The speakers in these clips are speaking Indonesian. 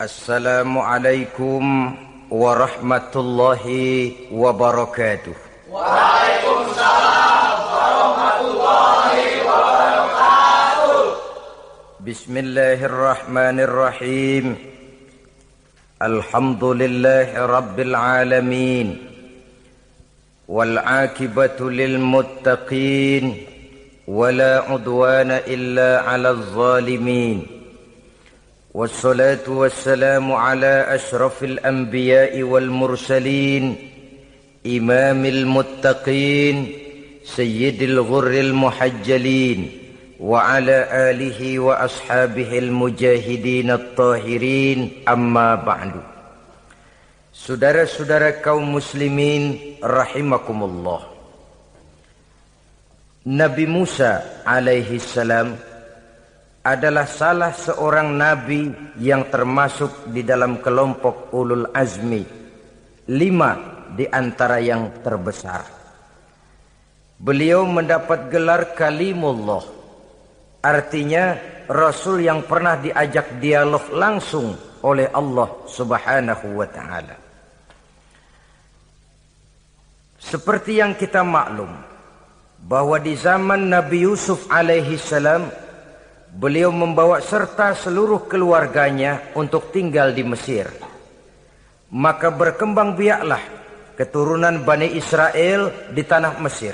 Assalamualaikum warahmatullahi wabarakatuh. Waalaikumsalam warahmatullahi wabarakatuh. Bismillahirrahmanirrahim. Alhamdulillahi rabbil alamin. Wal aqibatu lil muttaqin. Wala udwana illa 'alal zalimin. Wassalatu wassalamu ala ashrafil anbiya'i wal mursalin, imamil muttaqin, sayyidil ghurril muhajjalin, wa ala alihi wa ashabihil mujahidin at-tahirin, amma ba'du. Saudara-saudara kaum muslimin rahimakumullah. Nabi Musa alaihi salam adalah salah seorang nabi yang termasuk di dalam kelompok ulul azmi, 5 di antara yang terbesar. Beliau mendapat gelar kalimullah, artinya rasul yang pernah diajak dialog langsung oleh Allah Subhanahu wa ta'ala. Seperti yang kita maklum bahwa di zaman Nabi Yusuf alaihi salam, beliau membawa serta seluruh keluarganya untuk tinggal di Mesir. Maka berkembang biaklah keturunan Bani Israel di tanah Mesir.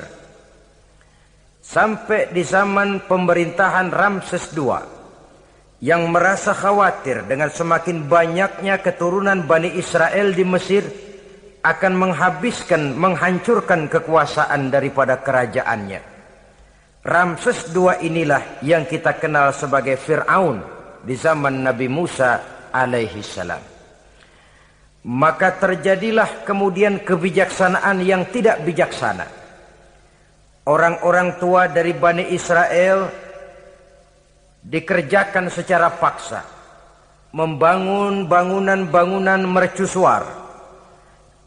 Sampai di zaman pemerintahan Ramses II, yang merasa khawatir dengan semakin banyaknya keturunan Bani Israel di Mesir akan menghancurkan kekuasaan daripada kerajaannya. Ramses II inilah yang kita kenal sebagai Fir'aun di zaman Nabi Musa alaihi salam. Maka terjadilah kemudian kebijaksanaan yang tidak bijaksana. Orang-orang tua dari Bani Israel dikerjakan secara paksa, membangun bangunan-bangunan mercusuar.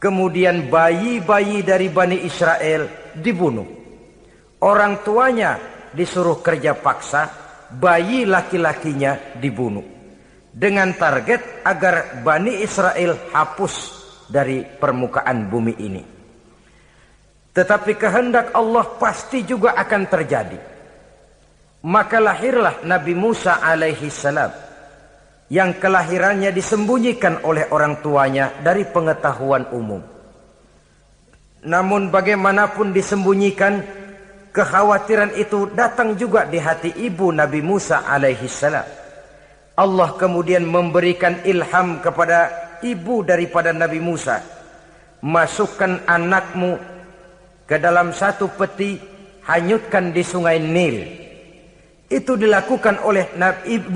Kemudian bayi-bayi dari Bani Israel dibunuh. Orang tuanya disuruh kerja paksa, bayi laki-lakinya dibunuh. Dengan target agar Bani Israel hapus dari permukaan bumi ini. Tetapi kehendak Allah pasti juga akan terjadi. Maka lahirlah Nabi Musa alaihi salam, yang kelahirannya disembunyikan oleh orang tuanya dari pengetahuan umum. Namun bagaimanapun disembunyikan, kekhawatiran itu datang juga di hati ibu Nabi Musa alaihi salam. Allah kemudian memberikan ilham kepada ibu daripada Nabi Musa. Masukkan anakmu ke dalam satu peti, hanyutkan di sungai Nil. Itu dilakukan oleh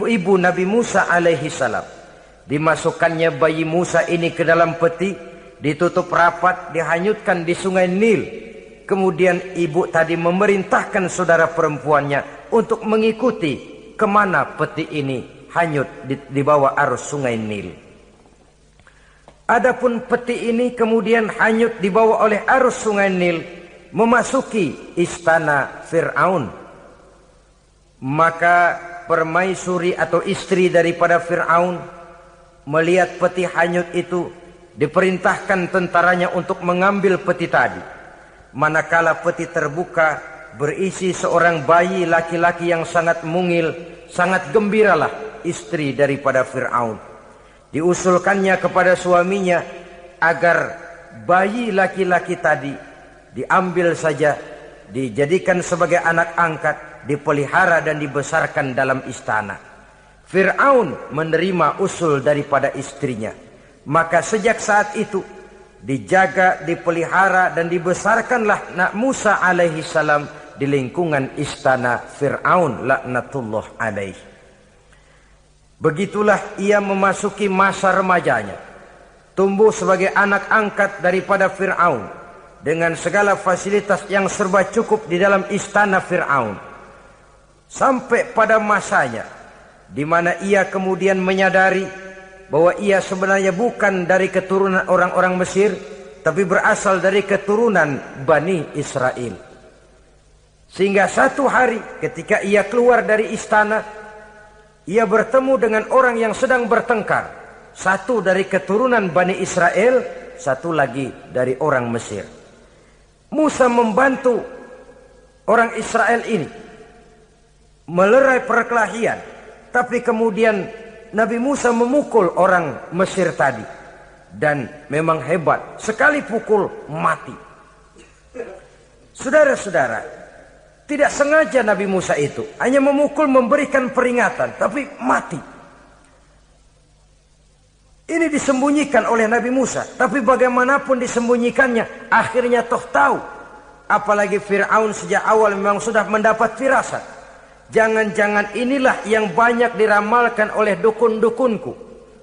ibu Nabi Musa alaihi salam. Dimasukkannya bayi Musa ini ke dalam peti, ditutup rapat, dihanyutkan di sungai Nil. Kemudian ibu tadi memerintahkan saudara perempuannya untuk mengikuti kemana peti ini hanyut di bawah arus sungai Nil. Adapun peti ini kemudian hanyut dibawa oleh arus sungai Nil, memasuki istana Fir'aun. Maka permaisuri atau istri daripada Fir'aun melihat peti hanyut itu, diperintahkan tentaranya untuk mengambil peti tadi. Manakala peti terbuka, berisi seorang bayi laki-laki yang sangat mungil, sangat gembiralah istri daripada Fir'aun. Diusulkannya kepada suaminya agar bayi laki-laki tadi diambil saja, dijadikan sebagai anak angkat, dipelihara dan dibesarkan dalam istana. Fir'aun menerima usul daripada istrinya. Maka sejak saat itu dijaga, dipelihara dan dibesarkanlah Nabi Musa alaihi salam di lingkungan istana Fir'aun laknatullah alaihi. Begitulah ia memasuki masa remajanya, tumbuh sebagai anak angkat daripada Fir'aun dengan segala fasilitas yang serba cukup di dalam istana Fir'aun. Sampai pada masanya di mana ia kemudian menyadari bahwa ia sebenarnya bukan dari keturunan orang-orang Mesir, tapi berasal dari keturunan Bani Israel. Sehingga satu hari ketika ia keluar dari istana, ia bertemu dengan orang yang sedang bertengkar. Satu dari keturunan Bani Israel, satu lagi dari orang Mesir. Musa membantu orang Israel ini melerai perkelahian, tapi kemudian Nabi Musa memukul orang Mesir tadi, dan memang hebat, sekali pukul mati. Saudara-saudara, tidak sengaja Nabi Musa itu hanya memukul, memberikan peringatan, tapi mati. Ini disembunyikan oleh Nabi Musa, tapi bagaimanapun disembunyikannya, akhirnya toh tahu. Apalagi Fir'aun sejak awal memang sudah mendapat firasat. Jangan-jangan inilah yang banyak diramalkan oleh dukun-dukunku,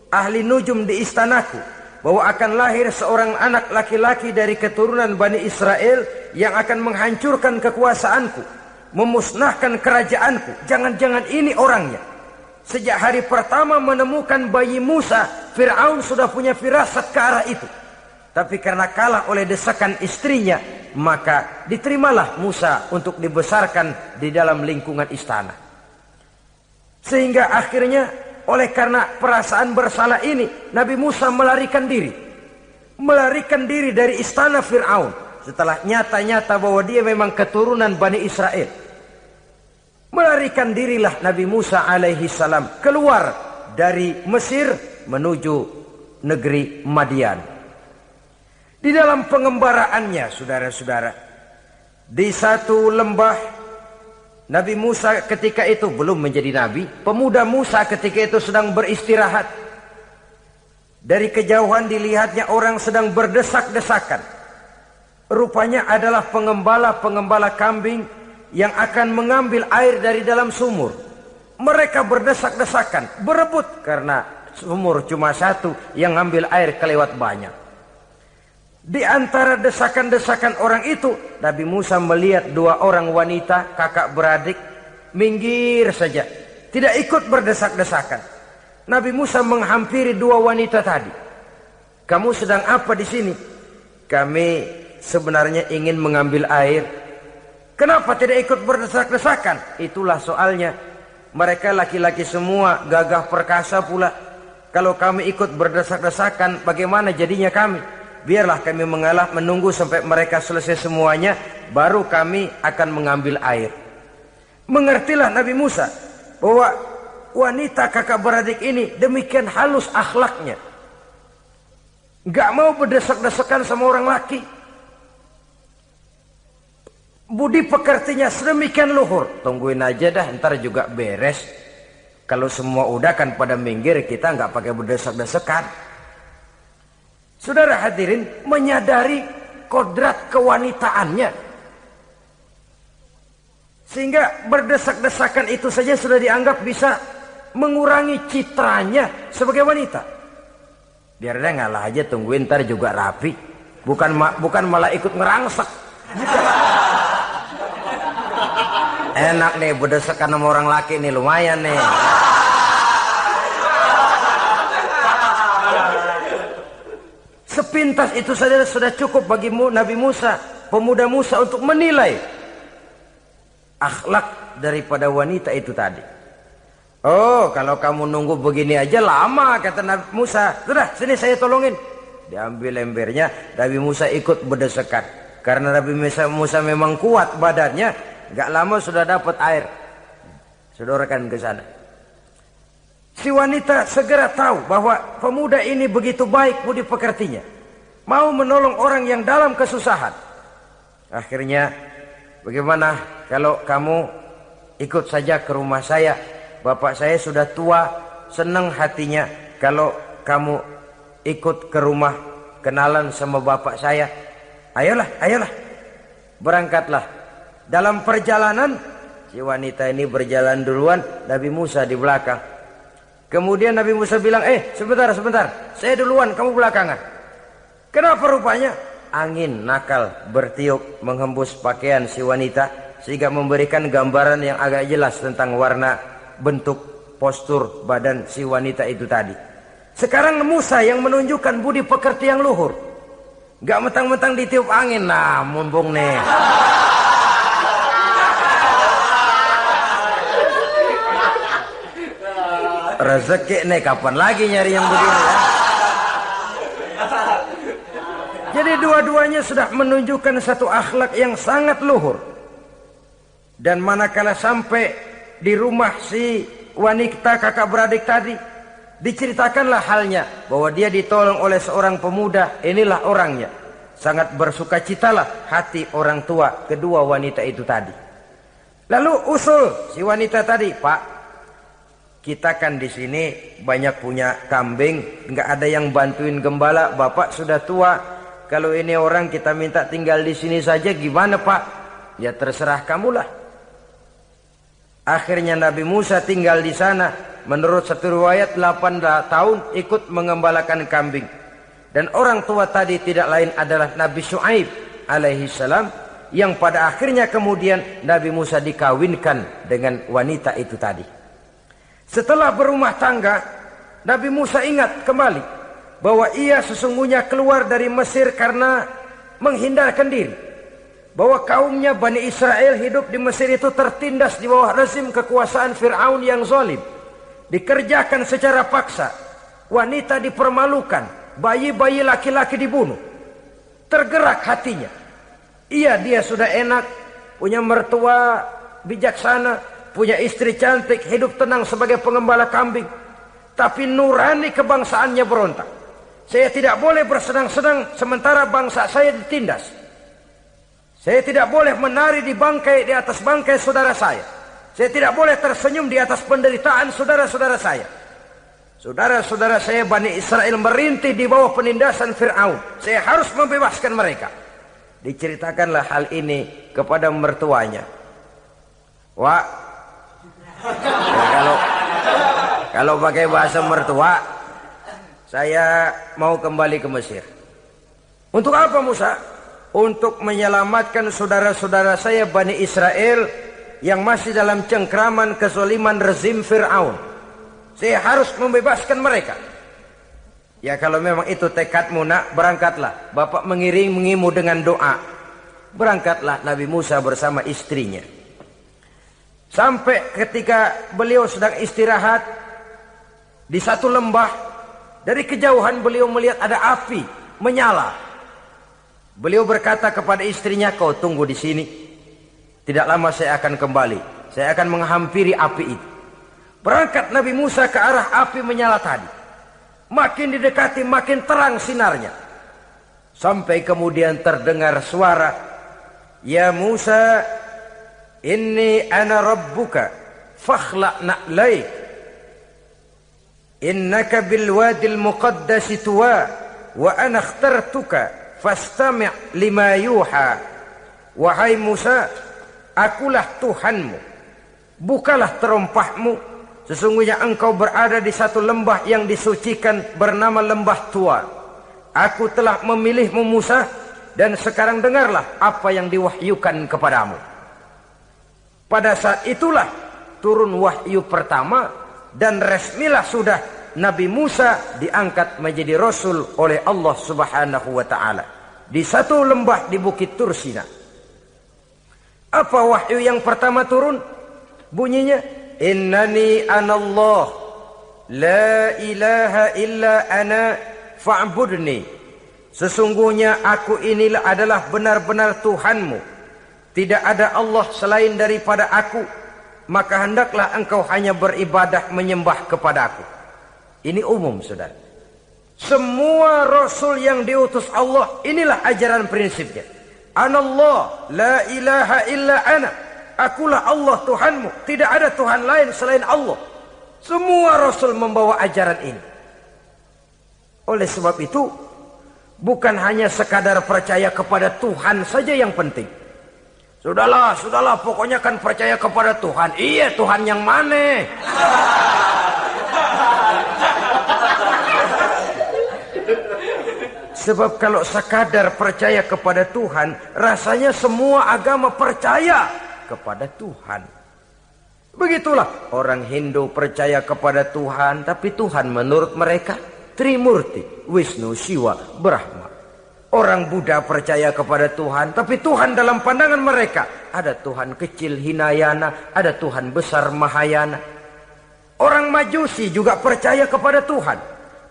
ahli nujum di istanaku, bahwa akan lahir seorang anak laki-laki dari keturunan Bani Israel yang akan menghancurkan kekuasaanku, memusnahkan kerajaanku. Jangan-jangan ini orangnya. Sejak hari pertama menemukan bayi Musa, Fir'aun sudah punya firasat ke arah itu. Tapi karena kalah oleh desakan istrinya, maka diterimalah Musa untuk dibesarkan di dalam lingkungan istana. Sehingga akhirnya oleh karena perasaan bersalah ini, Nabi Musa melarikan diri. Melarikan diri dari istana Fir'aun setelah nyata-nyata bahwa dia memang keturunan Bani Israel. Melarikan dirilah Nabi Musa alaihi salam keluar dari Mesir menuju negeri Madian. Di dalam pengembaraannya, saudara-saudara, di satu lembah, Nabi Musa ketika itu belum menjadi nabi. Pemuda Musa ketika itu sedang beristirahat. Dari kejauhan dilihatnya orang sedang berdesak-desakan. Rupanya adalah pengembala-pengembala kambing yang akan mengambil air dari dalam sumur. Mereka berdesak-desakan, berebut karena sumur cuma satu, yang ngambil air kelewat banyak. Di antara desakan-desakan orang itu, Nabi Musa melihat dua orang wanita, kakak beradik, minggir saja, tidak ikut berdesak-desakan. Nabi Musa menghampiri dua wanita tadi. Kamu sedang apa di sini? Kami sebenarnya ingin mengambil air. Kenapa tidak ikut berdesak-desakan? Itulah soalnya. Mereka laki-laki semua, gagah perkasa pula. Kalau kami ikut berdesak-desakan, bagaimana jadinya kami? Biarlah kami mengalah, menunggu sampai mereka selesai semuanya, baru kami akan mengambil air. Mengertilah Nabi Musa bahwa wanita kakak beradik ini demikian halus akhlaknya. Gak mau berdesak-desakan sama orang laki. Budi pekertinya sedemikian luhur. Tungguin aja dah, ntar juga beres. Kalau semua udah kan pada minggir, kita nggak pakai berdesak-desakan. Saudara hadirin, menyadari kodrat kewanitaannya, sehingga berdesak-desakan itu saja sudah dianggap bisa mengurangi citranya sebagai wanita. Biar dia ngalah aja, tungguin ntar juga rapi. Bukan malah ikut ngerangsek. Enak nih berdesakan sama orang laki nih, lumayan nih. Sepintas itu saja sudah cukup bagi Nabi Musa, pemuda Musa, untuk menilai akhlak daripada wanita itu tadi. Oh, kalau kamu nunggu begini aja lama, kata Nabi Musa. Sudah, sini saya tolongin. Diambil embernya, Nabi Musa ikut berdesakan. Karena Nabi Musa memang kuat badannya, gak lama sudah dapat air. Sodorkan ke sana. Si wanita segera tahu bahwa pemuda ini begitu baik budi pekertinya, mau menolong orang yang dalam kesusahan. Akhirnya, bagaimana kalau kamu ikut saja ke rumah saya? Bapak saya sudah tua, senang hatinya kalau kamu ikut ke rumah, kenalan sama bapak saya. Ayolah, ayolah, berangkatlah. Dalam perjalanan, si wanita ini berjalan duluan, Nabi Musa di belakang. Kemudian Nabi Musa bilang, sebentar, saya duluan, kamu belakangan. Kenapa rupanya? Angin nakal bertiup menghembus pakaian si wanita, sehingga memberikan gambaran yang agak jelas tentang warna, bentuk, postur badan si wanita itu tadi. Sekarang Musa yang menunjukkan budi pekerti yang luhur. Gak mentang-mentang ditiup angin, nah mumpung nih. Rezeki nih, kapan lagi nyari yang begini ya? Jadi dua-duanya sudah menunjukkan satu akhlak yang sangat luhur. Dan manakala sampai di rumah si wanita kakak beradik tadi, diceritakanlah halnya bahwa dia ditolong oleh seorang pemuda. Inilah orangnya. Sangat bersukacitalah hati orang tua kedua wanita itu tadi. Lalu usul si wanita tadi, Pak, kita kan di sini banyak punya kambing, nggak ada yang bantuin gembala. Bapak sudah tua. Kalau ini orang kita minta tinggal di sini saja, gimana Pak? Ya terserah kamulah. Akhirnya Nabi Musa tinggal di sana. Menurut satu riwayat 8 tahun ikut mengembalakan kambing. Dan orang tua tadi tidak lain adalah Nabi Syuaib alaihi salam, yang pada akhirnya kemudian Nabi Musa dikawinkan dengan wanita itu tadi. Setelah berumah tangga, Nabi Musa ingat kembali bahwa ia sesungguhnya keluar dari Mesir karena menghindarkan diri. Bahwa kaumnya Bani Israel hidup di Mesir itu tertindas di bawah rezim kekuasaan Fir'aun yang zalim. Dikerjakan secara paksa, wanita dipermalukan, bayi-bayi laki-laki dibunuh. Tergerak hatinya. Dia sudah enak, punya mertua bijaksana, punya istri cantik, hidup tenang sebagai pengembala kambing. Tapi nurani kebangsaannya berontak. Saya tidak boleh bersenang-senang sementara bangsa saya ditindas. Saya tidak boleh menari di atas bangkai saudara saya. Saya tidak boleh tersenyum di atas penderitaan saudara-saudara saya. Saudara-saudara saya Bani Israel merintih di bawah penindasan Fir'aun. Saya harus membebaskan mereka. Diceritakanlah hal ini kepada mertuanya. Wah, ya kalau pakai bahasa mertua, saya mau kembali ke Mesir. Untuk apa Musa? Untuk menyelamatkan saudara-saudara saya Bani Israel yang masih dalam cengkraman kezaliman rezim Fir'aun. Saya harus membebaskan mereka. Ya kalau memang itu tekadmu nak, berangkatlah. Bapak mengiringimu dengan doa. Berangkatlah Nabi Musa bersama istrinya. Sampai ketika beliau sedang istirahat di satu lembah, dari kejauhan beliau melihat ada api menyala. Beliau berkata kepada istrinya, kau tunggu di sini. Tidak lama saya akan kembali. Saya akan menghampiri api itu. Berangkat Nabi Musa ke arah api menyala tadi. Makin didekati makin terang sinarnya. Sampai kemudian terdengar suara, ya Musa, inni ana rabbuka fakhla' na'laik. Innaka bilwadil muqaddasi tuwa wa ana akhtartuka fastami' lima yuha. Wahai Musa, akulah Tuhanmu, bukalah terompahmu. Sesungguhnya engkau berada di satu lembah yang disucikan bernama lembah tua. Aku telah memilihmu Musa, dan sekarang dengarlah apa yang diwahyukan kepadamu. Pada saat itulah turun wahyu pertama, dan resmilah sudah Nabi Musa diangkat menjadi Rasul oleh Allah Subhanahu wa ta'ala. Di satu lembah di Bukit Tursina. Apa wahyu yang pertama turun? Bunyinya, innani anallah, la ilaha illa ana fa'budni. Sesungguhnya aku inilah adalah benar-benar Tuhanmu. Tidak ada Allah selain daripada aku. Maka hendaklah engkau hanya beribadah menyembah kepada aku. Ini umum saudara. Semua Rasul yang diutus Allah, inilah ajaran prinsipnya. Anallah, la ilaha illa ana. Akulah Allah Tuhanmu. Tidak ada Tuhan lain selain Allah. Semua Rasul membawa ajaran ini. Oleh sebab itu, bukan hanya sekadar percaya kepada Tuhan saja yang penting. Sudahlah, pokoknya kan percaya kepada Tuhan. Iya, Tuhan yang mana? Sebab kalau sekadar percaya kepada Tuhan, rasanya semua agama percaya kepada Tuhan. Begitulah orang Hindu percaya kepada Tuhan, tapi Tuhan menurut mereka Trimurti, Wisnu, Siwa, Brahma. Orang Buddha percaya kepada Tuhan, tapi Tuhan dalam pandangan mereka ada Tuhan kecil Hinayana, ada Tuhan besar Mahayana. Orang Majusi juga percaya kepada Tuhan,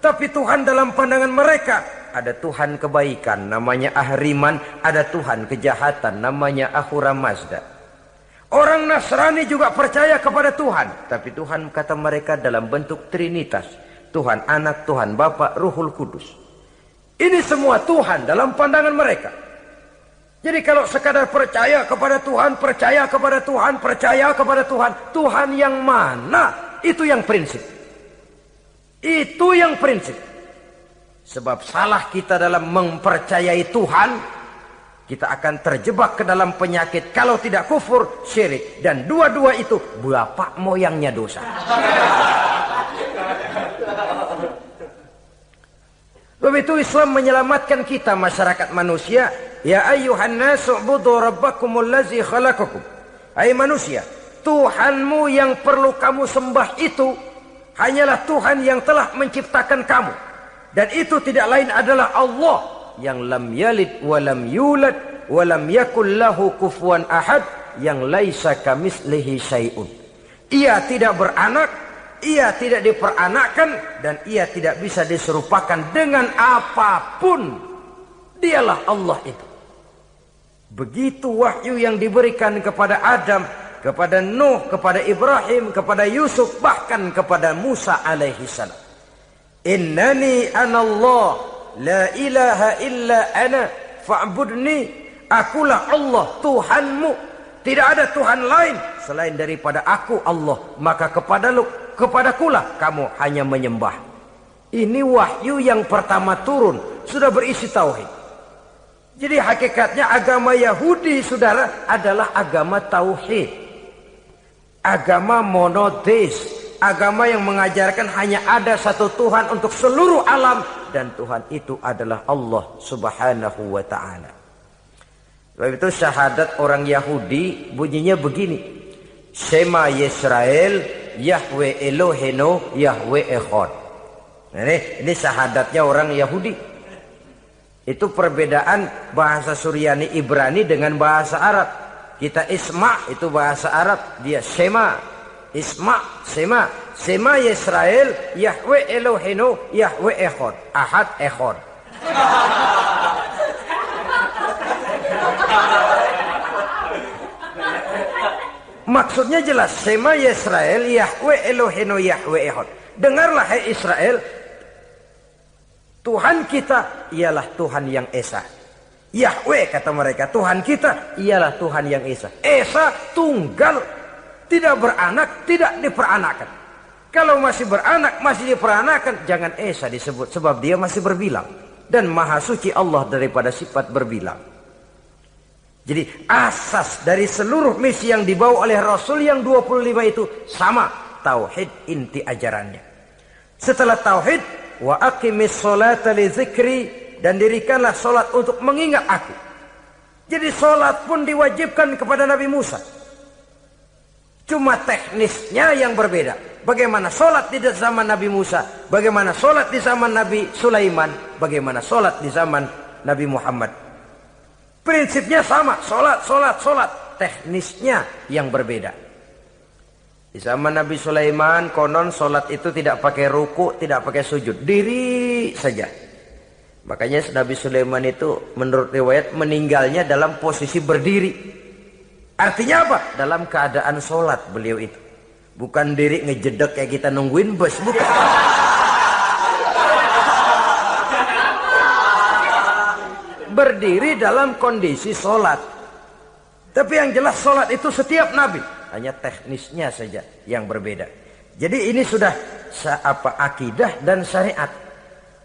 tapi Tuhan dalam pandangan mereka ada Tuhan kebaikan namanya Ahriman, ada Tuhan kejahatan namanya Ahura Mazda. Orang Nasrani juga percaya kepada Tuhan, tapi Tuhan kata mereka dalam bentuk Trinitas. Tuhan Anak, Tuhan Bapa, Ruhul Kudus. Ini semua Tuhan dalam pandangan mereka. Jadi kalau sekadar percaya kepada Tuhan, percaya kepada Tuhan, percaya kepada Tuhan, Tuhan yang mana? Itu yang prinsip. Itu yang prinsip. Sebab salah kita dalam mempercayai Tuhan, kita akan terjebak ke dalam penyakit kalau tidak kufur, syirik. Dan dua-dua itu bapak moyangnya dosa. Begitu Islam menyelamatkan kita masyarakat manusia. Ya ayyuhan nasu ubudu rabbakumul ladzi khalaqakum. Hai manusia, Tuhanmu yang perlu kamu sembah itu hanyalah Tuhan yang telah menciptakan kamu. Dan itu tidak lain adalah Allah yang lam yalid wa lam yulad wa lam yakul lahu kufuwan ahad, yang laisa kamislihi syai'un. Ia tidak beranak, ia tidak diperanakkan, dan ia tidak bisa diserupakan dengan apapun. Dialah Allah itu. Begitu wahyu yang diberikan kepada Adam, kepada Nuh, kepada Ibrahim, kepada Yusuf, bahkan kepada Musa alaihi salam. Innani anallah, la ilaha illa ana, fa'budni. Akulah Allah, Tuhanmu. Tidak ada Tuhan lain selain daripada aku Allah. Maka kepadakulah kamu hanya menyembah. Ini wahyu yang pertama turun, sudah berisi tauhid. Jadi hakikatnya agama Yahudi, saudara, adalah agama tauhid. Agama monoteis. Agama yang mengajarkan hanya ada satu Tuhan untuk seluruh alam. Dan Tuhan itu adalah Allah subhanahu wa ta'ala. Sebab itu syahadat orang Yahudi bunyinya begini. Shema Yisrael, Yahweh Elohenu, Yahweh Echad. Ini syahadatnya orang Yahudi. Itu perbedaan bahasa Suryani Ibrani dengan bahasa Arab. Kita Isma itu bahasa Arab, dia Shema. Isma, Shema. Shema Yisrael, Yahweh Elohenu, Yahweh Echad. Ahad Echad. Maksudnya jelas. Shema Yisrael, Yahweh Elohenu, Yahweh Echad. Dengarlah hai Israel, Tuhan kita ialah Tuhan yang Esa. Yahweh kata mereka, Tuhan kita ialah Tuhan yang Esa. Esa tunggal, tidak beranak, tidak diperanakan. Kalau masih beranak, masih diperanakan, jangan Esa disebut, sebab dia masih berbilang. Dan maha suci Allah daripada sifat berbilang. Jadi asas dari seluruh misi yang dibawa oleh Rasul yang 25 itu sama. Tauhid inti ajarannya. Setelah tauhid, wa aqimis sholata li dzikri, dan dirikanlah solat untuk mengingat aku. Jadi solat pun diwajibkan kepada Nabi Musa. Cuma teknisnya yang berbeda. Bagaimana solat di zaman Nabi Musa, bagaimana solat di zaman Nabi Sulaiman, bagaimana solat di zaman Nabi Muhammad. Prinsipnya sama, solat. Teknisnya yang berbeda. Di zaman Nabi Sulaiman, konon solat itu tidak pakai ruku, tidak pakai sujud. Diri saja. Makanya Nabi Sulaiman itu menurut riwayat meninggalnya dalam posisi berdiri. Artinya apa? Dalam keadaan solat beliau itu. Bukan diri ngejedek kayak kita nungguin bus, bukan. Berdiri dalam kondisi solat. Tapi yang jelas solat itu setiap Nabi. Hanya teknisnya saja yang berbeda. Jadi ini sudah akidah dan syariat.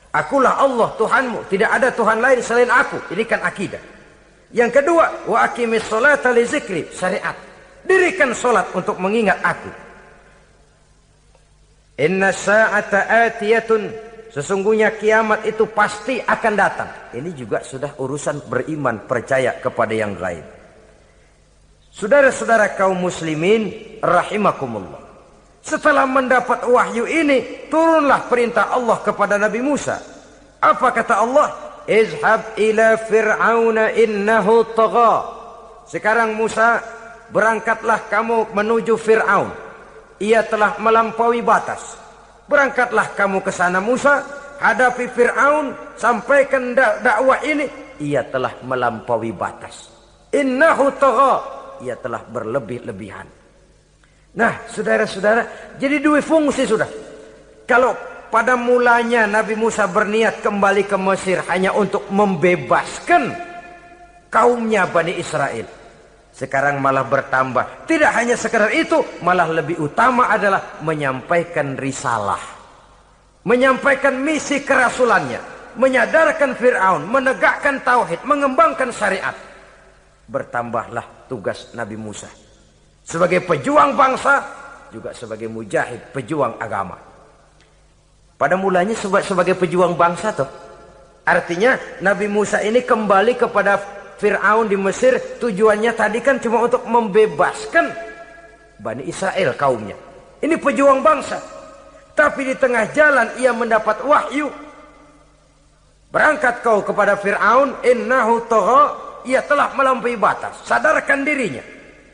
Akulah Allah Tuhanmu, tidak ada Tuhan lain selain aku. Ini kan akidah. Yang kedua, wa aqimis sholata li dzikri, syariat. Dirikan solat untuk mengingat aku. Inna sa'ata atiyatun, sesungguhnya kiamat itu pasti akan datang. Ini juga sudah urusan beriman, percaya kepada yang gaib. Saudara-saudara kaum muslimin rahimakumullah. Setelah mendapat wahyu ini, turunlah perintah Allah kepada Nabi Musa. Apa kata Allah? Izhab ila fir'auna innahu tagha. Sekarang Musa, berangkatlah kamu menuju Fir'aun. Ia telah melampaui batas. Berangkatlah kamu ke sana Musa, hadapi Fir'aun, sampaikan dakwah ini, ia telah melampaui batas. Innahu tagha, ia telah berlebih-lebihan. Nah, saudara-saudara, jadi dua fungsi sudah. Kalau pada mulanya Nabi Musa berniat kembali ke Mesir hanya untuk membebaskan kaumnya Bani Israel, sekarang malah bertambah. Tidak hanya sekedar itu, malah lebih utama adalah menyampaikan risalah, menyampaikan misi kerasulannya, menyadarkan Fir'aun, menegakkan tauhid, mengembangkan syariat. Bertambahlah tugas Nabi Musa sebagai pejuang bangsa, juga sebagai mujahid, pejuang agama. Pada mulanya sebagai pejuang bangsa toh. Artinya Nabi Musa ini kembali kepada Fir'aun di Mesir, tujuannya tadi kan cuma untuk membebaskan Bani Israel kaumnya. Ini pejuang bangsa. Tapi di tengah jalan ia mendapat wahyu. Berangkat kau kepada Fir'aun, innahu tagha, ia telah melampaui batas. Sadarkan dirinya,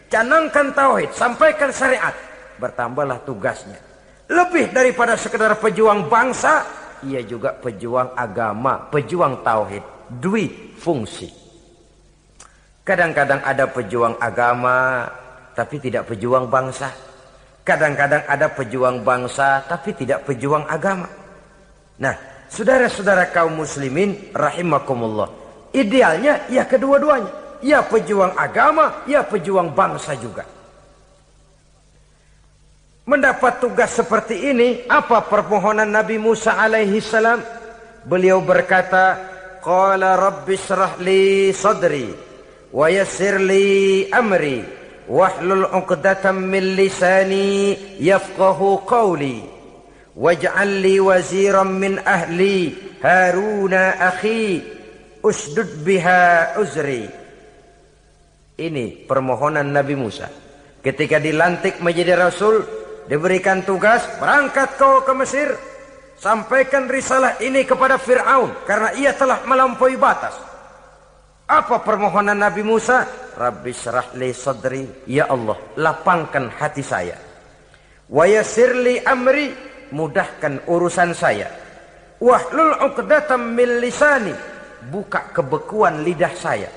canangkan tauhid, sampaikan syariat. Bertambahlah tugasnya. Lebih daripada sekedar pejuang bangsa, ia juga pejuang agama, pejuang tauhid. Dwi fungsi. Kadang-kadang ada pejuang agama tapi tidak pejuang bangsa. Kadang-kadang ada pejuang bangsa tapi tidak pejuang agama. Nah, saudara-saudara kaum muslimin rahimakumullah, idealnya ya kedua-duanya. Ya pejuang agama, ya pejuang bangsa juga. Mendapat tugas seperti ini, apa permohonan Nabi Musa alaihi salam? Beliau berkata, qala rabbi shrah li sadri wa yassir li amri wahlul 'uqdatam min lisani yafqahu qawli waj'al li waziran min ahli Haruna akhi usdud biha uzri. Ini permohonan Nabi Musa ketika dilantik menjadi rasul. Diberikan tugas, berangkat kau ke Mesir, sampaikan risalah ini kepada Fir'aun, karena ia telah melampaui batas. Apa permohonan Nabi Musa? Rabbi syrah li sadri, ya Allah, lapangkan hati saya. Wa yassir li amri, mudahkan urusan saya. Wahlul 'uqdatam min lisani, buka kebekuan lidah saya.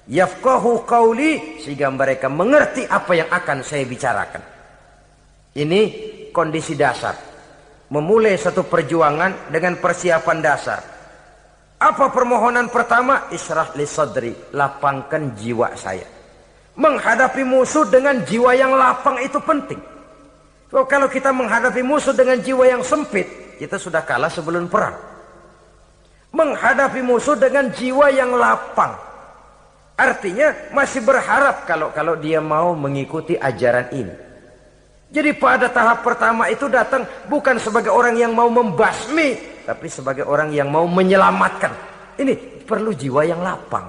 Yafqahu qawli, sehingga mereka mengerti apa yang akan saya bicarakan. Ini kondisi dasar. Memulai satu perjuangan dengan persiapan dasar. Apa permohonan pertama? Isyrah li sadri, lapangkan jiwa saya. Menghadapi musuh dengan jiwa yang lapang itu penting. So, kalau kita menghadapi musuh dengan jiwa yang sempit, kita sudah kalah sebelum perang. Menghadapi musuh dengan jiwa yang lapang, artinya masih berharap kalau dia mau mengikuti ajaran ini. Jadi pada tahap pertama itu datang bukan sebagai orang yang mau membasmi, tapi sebagai orang yang mau menyelamatkan. Ini perlu jiwa yang lapang.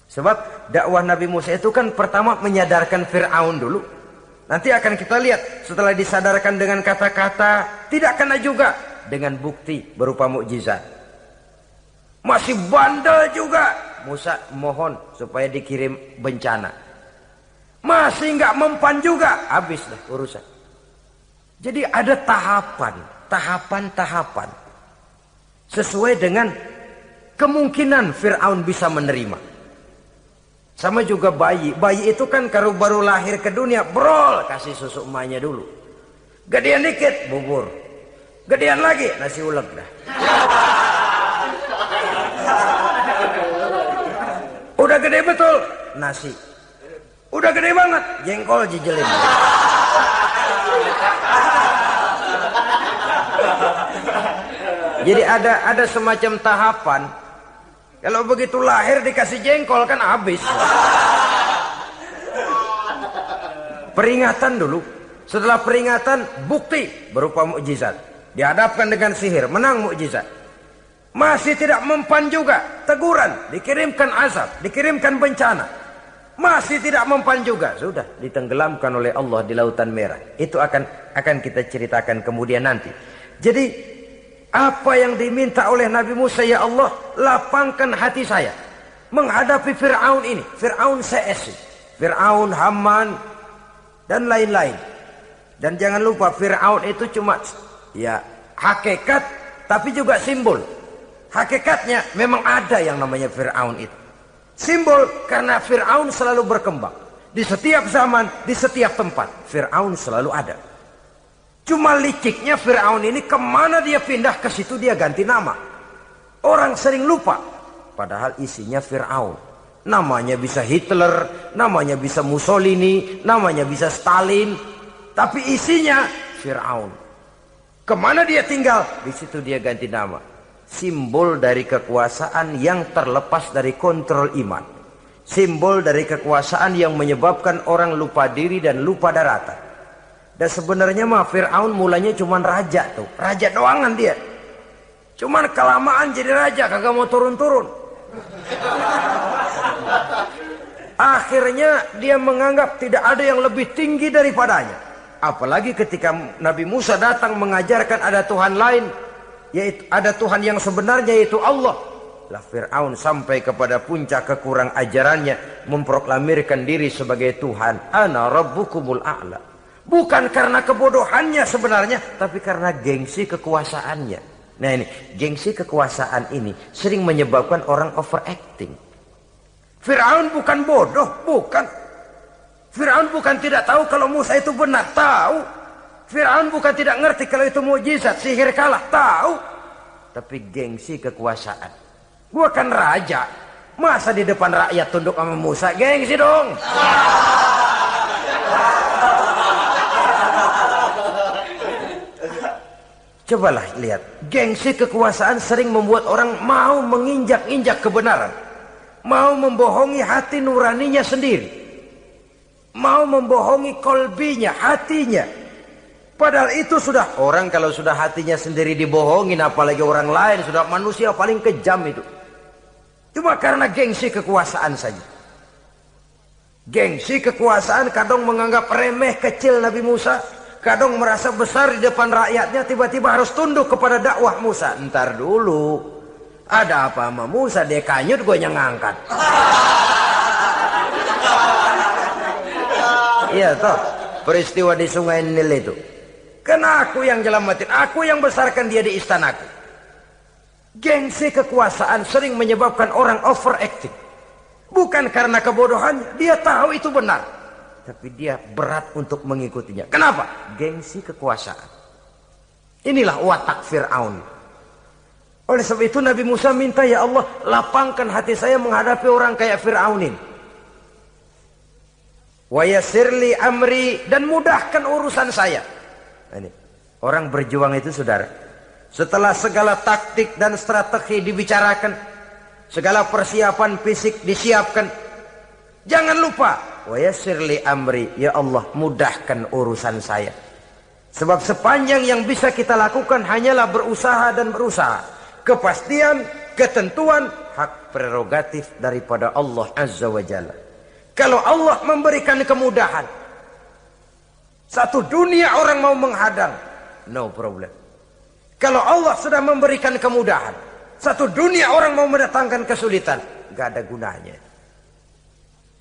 Sebab dakwah Nabi Musa itu kan pertama menyadarkan Fir'aun dulu. Nanti akan kita lihat setelah disadarkan dengan kata-kata, tidak kena juga dengan bukti berupa mukjizat. Masih bandel juga. Musa mohon supaya dikirim bencana. Masih nggak mempan juga, habislah urusan. Jadi ada tahapan-tahapan sesuai dengan kemungkinan Fir'aun bisa menerima. Sama juga bayi itu kan kalau baru lahir ke dunia, brol, kasih susu emaknya dulu. Gedean dikit, bubur. Gedean lagi, nasi ulek dah. Udah gede betul, nasi. Udah gede banget, jengkol jijelin. Jadi ada semacam tahapan. Kalau begitu lahir dikasih jengkol kan habis. Peringatan dulu. Setelah peringatan, bukti berupa mukjizat. Dihadapkan dengan sihir, menang mukjizat. Masih tidak mempan juga, teguran, dikirimkan azab, dikirimkan bencana. Masih tidak mempan juga, sudah ditenggelamkan oleh Allah di Lautan Merah. Itu akan kita ceritakan kemudian nanti. Jadi apa yang diminta oleh Nabi Musa, ya Allah, lapangkan hati saya menghadapi Fir'aun ini. Fir'aun CS, Fir'aun, Haman, dan lain-lain. Dan jangan lupa Fir'aun itu cuma ya hakikat tapi juga simbol. Hakikatnya memang ada yang namanya Fir'aun itu. Simbol karena Fir'aun selalu berkembang. Di setiap zaman, di setiap tempat, Fir'aun selalu ada. Cuma liciknya Fir'aun ini kemana dia pindah, ke situ dia ganti nama. Orang sering lupa, padahal isinya Fir'aun. Namanya bisa Hitler, namanya bisa Mussolini, namanya bisa Stalin, tapi isinya Fir'aun. Kemana dia tinggal, di situ dia ganti nama. Simbol dari kekuasaan yang terlepas dari kontrol iman. Simbol dari kekuasaan yang menyebabkan orang lupa diri dan lupa daratan. Dan sebenarnya mah Fir'aun mulanya cuman raja tuh, raja doangan dia. Cuman kelamaan jadi raja, kagak mau turun-turun. Akhirnya dia menganggap tidak ada yang lebih tinggi daripadanya. Apalagi ketika Nabi Musa datang mengajarkan ada Tuhan lain, yaitu ada Tuhan yang sebenarnya, yaitu Allah. Lah Fir'aun sampai kepada puncak kekurang ajarannya, memproklamirkan diri sebagai Tuhan. Ana rabbukumul a'la. Bukan karena kebodohannya sebenarnya, tapi karena gengsi kekuasaannya. Nah ini, gengsi kekuasaan ini sering menyebabkan orang overacting. Fir'aun bukan bodoh, bukan. Fir'aun bukan tidak tahu kalau Musa itu benar, tahu. Fir'aun bukan tidak ngerti kalau itu mukjizat, sihir kalah, tahu. Tapi gengsi kekuasaan. Gua kan raja, masa di depan rakyat tunduk sama Musa? Gengsi dong. Cobalah lihat, gengsi kekuasaan sering membuat orang mau menginjak-injak kebenaran. Mau membohongi hati nuraninya sendiri. Mau membohongi kolbinya, hatinya. Padahal itu sudah, orang kalau sudah hatinya sendiri dibohongin, apalagi orang lain, sudah manusia paling kejam itu. Cuma karena gengsi kekuasaan saja. Gengsi kekuasaan kadang menganggap remeh kecil Nabi Musa. Kadang merasa besar di depan rakyatnya, tiba-tiba harus tunduk kepada dakwah Musa. Ntar dulu, ada apa sama Musa? Dia kanyut, gue yang ngangkat. Iya toh, peristiwa di Sungai Nil itu. Karena aku yang nyelamatin, aku yang besarkan dia di istanaku. Gengsi kekuasaan sering menyebabkan orang overacting. Bukan karena kebodohannya, dia tahu itu benar. Tapi dia berat untuk mengikutinya. Kenapa? Gengsi kekuasaan. Inilah watak Fir'aun. Oleh sebab itu Nabi Musa minta, ya Allah, lapangkan hati saya menghadapi orang kayak Fir'aun ini. Wa yassirli amri, dan mudahkan urusan saya. Ini orang berjuang itu, saudara. Setelah segala taktik dan strategi dibicarakan, segala persiapan fisik disiapkan, jangan lupa, wa yassirli amri, ya Allah, mudahkan urusan saya. Sebab sepanjang yang bisa kita lakukan hanyalah berusaha dan berusaha. Kepastian, ketentuan, hak prerogatif daripada Allah Azza wa Jalla. Kalau Allah memberikan kemudahan, satu dunia orang mau menghadang, no problem. Kalau Allah sudah memberikan kemudahan, satu dunia orang mau mendatangkan kesulitan, gak ada gunanya.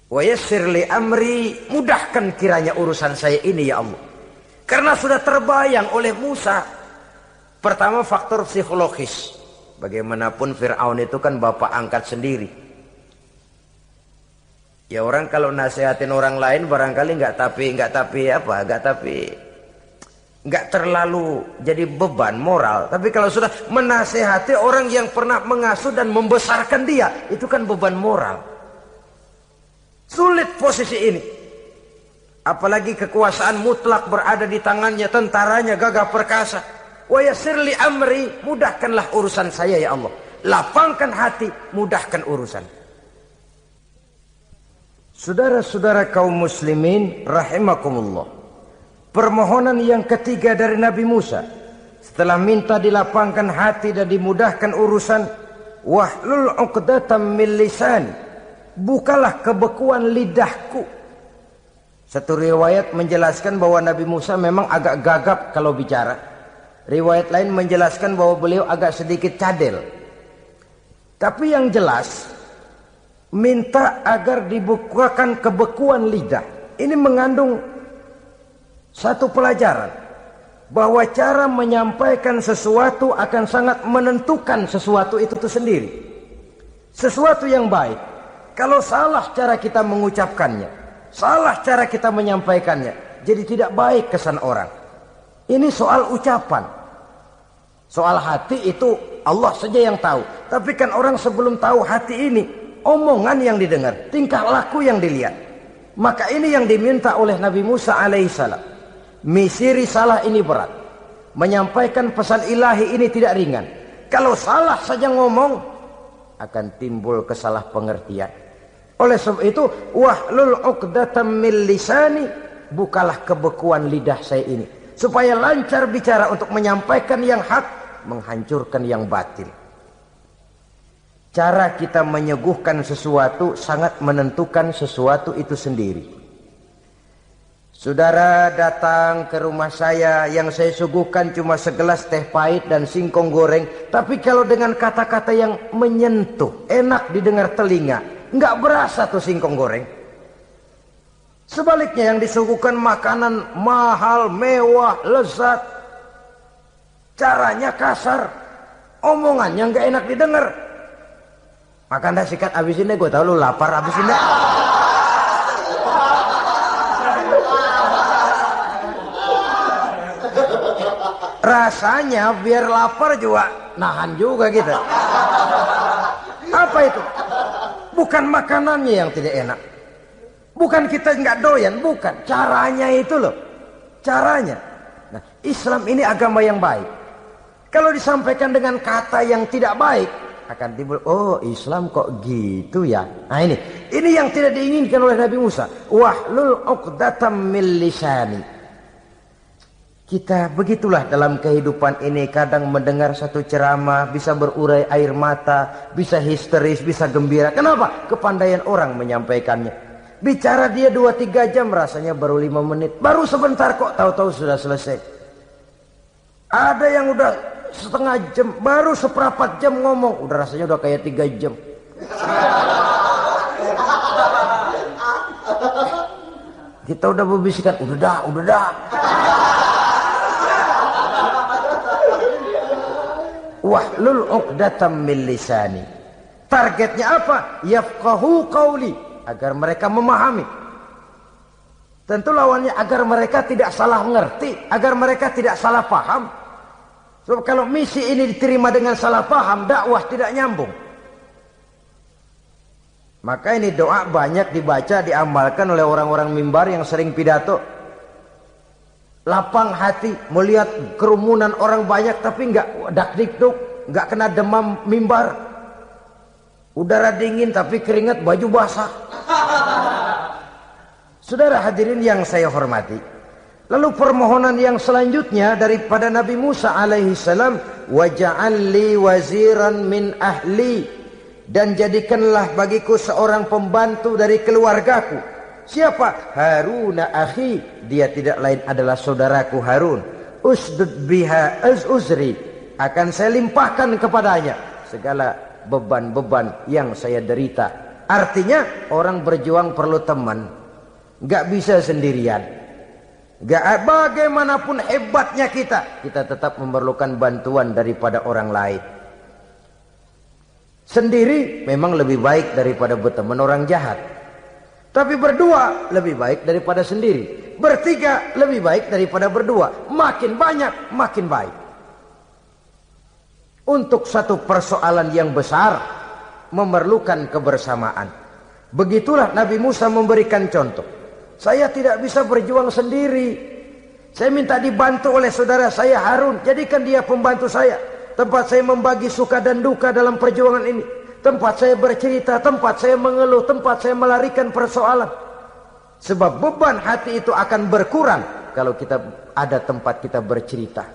Wa yassirli amri, mudahkan kiranya urusan saya ini ya Allah. Karena sudah terbayang oleh Musa. Pertama, faktor psikologis. Bagaimanapun Fir'aun itu kan bapak angkat sendiri. Ya orang kalau nasihatin orang lain barangkali nggak terlalu jadi beban moral. Tapi kalau sudah menasehati orang yang pernah mengasuh dan membesarkan dia, itu kan beban moral. Sulit posisi ini. Apalagi kekuasaan mutlak berada di tangannya, tentaranya gagah perkasa. Wa yassirli amri, mudahkanlah urusan saya ya Allah. Lapangkan hati, mudahkan urusan. Saudara-saudara kaum muslimin rahimakumullah. Permohonan yang ketiga dari Nabi Musa, setelah minta dilapangkan hati dan dimudahkan urusan, wahlul 'uqdatam min lisani, bukalah kebekuan lidahku. Satu riwayat menjelaskan bahwa Nabi Musa memang agak gagap kalau bicara. Riwayat lain menjelaskan bahwa beliau agak sedikit cadel. Tapi yang jelas, minta agar dibukakan kebekuan lidah. Ini mengandung satu pelajaran. bahwa cara menyampaikan sesuatu akan sangat menentukan sesuatu itu sendiri. Sesuatu yang baik, kalau salah cara kita mengucapkannya, salah cara kita menyampaikannya, jadi tidak baik kesan orang. Ini soal ucapan. Soal hati itu Allah saja yang tahu. Tapi kan orang sebelum tahu hati ini, omongan yang didengar, tingkah laku yang dilihat. Maka ini yang diminta oleh Nabi Musa alaihissalam. Misi risalah ini berat. Menyampaikan pesan ilahi ini tidak ringan. Kalau salah saja ngomong, akan timbul kesalahpengertian. Oleh sebab itu, wahlul 'uqdatam min lisani, bukalah kebekuan lidah saya ini, supaya lancar bicara untuk menyampaikan yang hak, menghancurkan yang batil. Cara kita menyuguhkan sesuatu sangat menentukan sesuatu itu sendiri. Saudara datang ke rumah saya, yang saya suguhkan cuma segelas teh pahit dan singkong goreng, tapi kalau dengan kata-kata yang menyentuh, enak didengar telinga, nggak berasa tuh singkong goreng. Sebaliknya yang disuguhkan makanan mahal, mewah, lezat, caranya kasar, omongannya nggak enak didengar. Makan dah sikat abisin deh, gue tau lu lapar, abisin deh. Rasanya biar lapar juga nahan juga gitu. Apa itu? Bukan makanannya yang tidak enak, bukan kita nggak doyan, bukan. Caranya itu loh, caranya. Nah, Islam ini agama yang baik. Kalau disampaikan dengan kata yang tidak baik, akan timbul, oh Islam kok gitu ya. Nah ini yang tidak diinginkan oleh Nabi Musa. Wahlul 'uqdatam min lisani. Kita begitulah dalam kehidupan ini, kadang mendengar satu ceramah bisa berurai air mata, bisa histeris, bisa gembira. Kenapa? Kepandaian orang menyampaikannya. Bicara dia 2-3 jam, rasanya baru 5 menit. Baru sebentar kok, tahu-tahu sudah selesai. Ada yang udah setengah jam, baru seperempat jam ngomong, udah rasanya udah kayak 3 jam. Kita udah berbisikan, udah dah. Wahlul 'uqdatam min lisani. Targetnya apa? Yafqahu qauli, agar mereka memahami. Tentu lawannya agar mereka tidak salah mengerti, agar mereka tidak salah paham. Sebab kalau misi ini diterima dengan salah paham, dakwah tidak nyambung. Maka ini doa banyak dibaca, diamalkan oleh orang-orang mimbar yang sering pidato. Lapang hati melihat kerumunan orang banyak, tapi nggak dak-dikduk, nggak kena demam mimbar. Udara dingin tapi keringat, baju basah. Saudara hadirin yang saya hormati, lalu permohonan yang selanjutnya daripada Nabi Musa alaihi salam, waj'al li waziran min ahli, dan jadikanlah bagiku seorang pembantu dari keluargaku. Siapa? Haruna akhi, dia tidak lain adalah saudaraku Harun. Usdud biha uzri, akan saya limpahkan kepadanya segala beban-beban yang saya derita. Artinya orang berjuang perlu teman, nggak bisa sendirian. Nggak, bagaimanapun hebatnya kita tetap memerlukan bantuan daripada orang lain. Sendiri memang lebih baik daripada berteman orang jahat. Tapi berdua lebih baik daripada sendiri. Bertiga lebih baik daripada berdua. Makin banyak, makin baik. Untuk satu persoalan yang besar, memerlukan kebersamaan. Begitulah Nabi Musa memberikan contoh. Saya tidak bisa berjuang sendiri. Saya minta dibantu oleh saudara saya Harun. Jadikan dia pembantu saya. Tempat saya membagi suka dan duka dalam perjuangan ini. Tempat saya bercerita, tempat saya mengeluh, tempat saya melarikan persoalan. Sebab beban hati itu akan berkurang kalau kita ada tempat kita bercerita.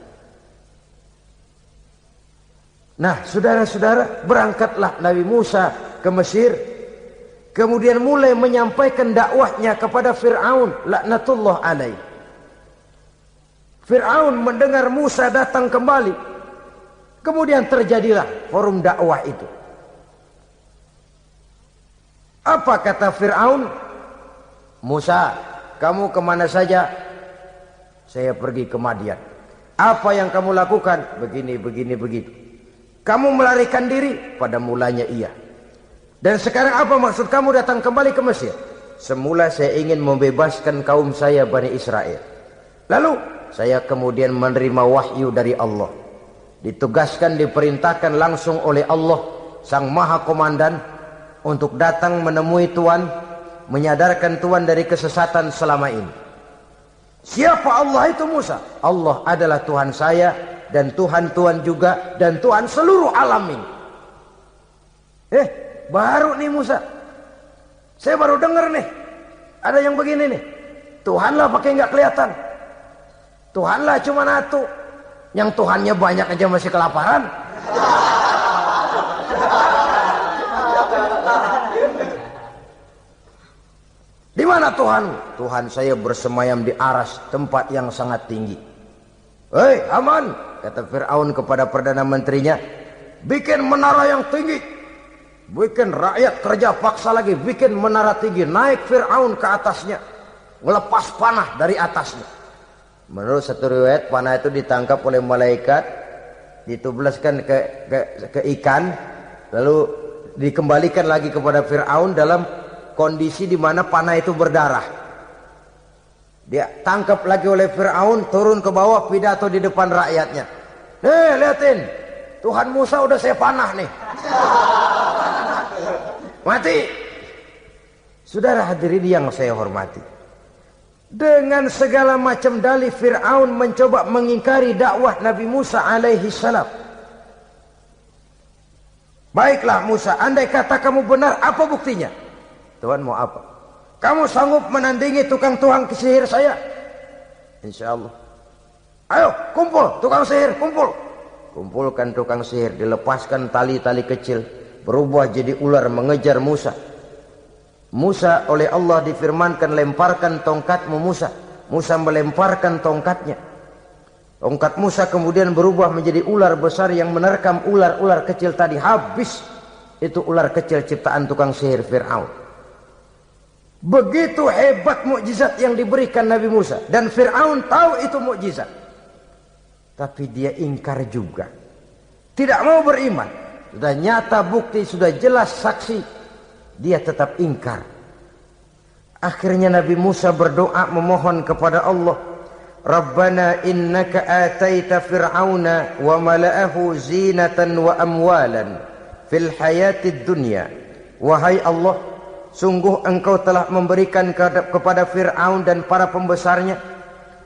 Nah, saudara-saudara, berangkatlah Nabi Musa ke Mesir. Kemudian mulai menyampaikan dakwahnya kepada Fir'aun, laknatullah alaih. Fir'aun mendengar Musa datang kembali. Kemudian terjadilah forum dakwah itu. Apa kata Fir'aun? Musa, kamu kemana saja? Saya pergi ke Madian. Apa yang kamu lakukan? Begini, begini, begitu. Kamu melarikan diri? Pada mulanya iya. Dan sekarang apa maksud kamu datang kembali ke Mesir? Semula saya ingin membebaskan kaum saya Bani Israel. Lalu saya kemudian menerima wahyu dari Allah. Ditugaskan, diperintahkan langsung oleh Allah, Sang Maha Komandan, untuk datang menemui Tuhan, menyadarkan Tuhan dari kesesatan selama ini. Siapa Allah itu Musa? Allah adalah Tuhan saya dan Tuhan juga dan Tuhan seluruh alam ini. Baru nih Musa. Saya baru dengar nih. Ada yang begini nih. Tuhanlah pakai nggak kelihatan. Tuhanlah cuma satu. Yang Tuhannya banyak aja masih kelaparan. Di mana Tuhan? Tuhan saya bersemayam di aras, tempat yang sangat tinggi. Hei Haman, kata Fir'aun kepada Perdana Menterinya, bikin menara yang tinggi. Bikin rakyat kerja paksa lagi, bikin menara tinggi, naik Fir'aun ke atasnya, melepas panah dari atasnya. Menurut satu riwayat, panah itu ditangkap oleh malaikat, ditublaskan ke ikan, lalu dikembalikan lagi kepada Fir'aun dalam kondisi di mana panah itu berdarah. Dia tangkap lagi oleh Fir'aun, turun ke bawah, pidato di depan rakyatnya. Lihatin, Tuhan Musa udah saya panah nih. Mati. Saudara hadirin yang saya hormati, dengan segala macam dalih Fir'aun mencoba mengingkari dakwah Nabi Musa alaihi salam. Baiklah Musa, andai kata kamu benar, apa buktinya? Tuhan mau apa? Kamu sanggup menandingi tukang sihir saya? Insya Allah. Ayo kumpul tukang sihir, kumpul. Kumpulkan tukang sihir, dilepaskan tali-tali kecil, berubah jadi ular mengejar Musa. Musa oleh Allah difirmankan, lemparkan tongkatmu Musa. Musa melemparkan tongkatnya. Tongkat Musa kemudian berubah menjadi ular besar yang menerkam ular-ular kecil tadi. Habis itu ular kecil ciptaan tukang sihir Fir'aun. Begitu hebat mukjizat yang diberikan Nabi Musa. Dan Fir'aun tahu itu mukjizat. Tapi dia ingkar juga. Tidak mau beriman. Sudah nyata bukti, sudah jelas saksi, dia tetap ingkar. Akhirnya Nabi Musa berdoa memohon kepada Allah, Rabbana innaka ataita fir'auna wa mala'ahu zinatan wa amwalan fil hayatid dunya. Wahai Allah, sungguh engkau telah memberikan kepada Fir'aun dan para pembesarnya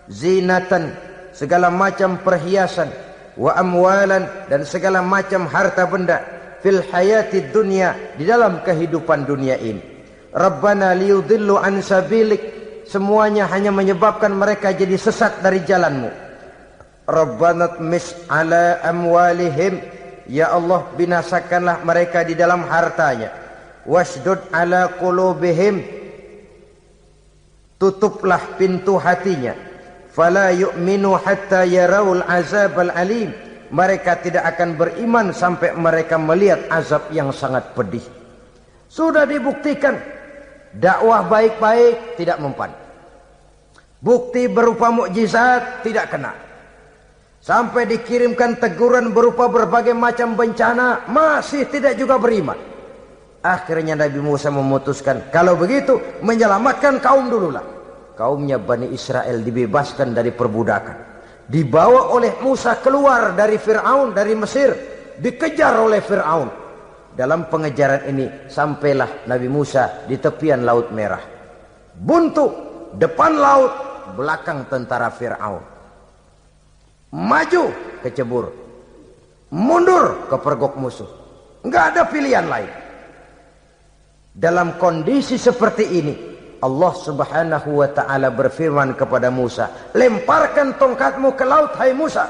zinatan, segala macam perhiasan, wa amwalan, dan segala macam harta benda, fil hayatid dunya, di dalam kehidupan dunia ini. Rabbana liyudillu an sabilik, semuanya hanya menyebabkan mereka jadi sesat dari jalanmu. Rabbana tmis ala amwalihim, ya Allah binasakanlah mereka di dalam hartanya. Wasdud ala qulubihim, tutuplah pintu hatinya. Fala yu'minu hatta yarawul azab al-alim, mereka tidak akan beriman sampai mereka melihat azab yang sangat pedih. Sudah dibuktikan dakwah baik-baik tidak mempan, bukti berupa mukjizat tidak kena, sampai dikirimkan teguran berupa berbagai macam bencana masih tidak juga beriman. Akhirnya Nabi Musa memutuskan, kalau begitu menyelamatkan kaum dululah. Kaumnya Bani Israel dibebaskan dari perbudakan, dibawa oleh Musa keluar dari Fir'aun, dari Mesir, dikejar oleh Fir'aun. Dalam pengejaran ini sampailah Nabi Musa di tepian Laut Merah. Buntu, depan laut, belakang tentara Fir'aun. Maju kecebur, mundur kepergok musuh. Enggak ada pilihan lain. Dalam kondisi seperti ini, Allah subhanahu wa ta'ala berfirman kepada Musa, lemparkan tongkatmu ke laut, hai Musa.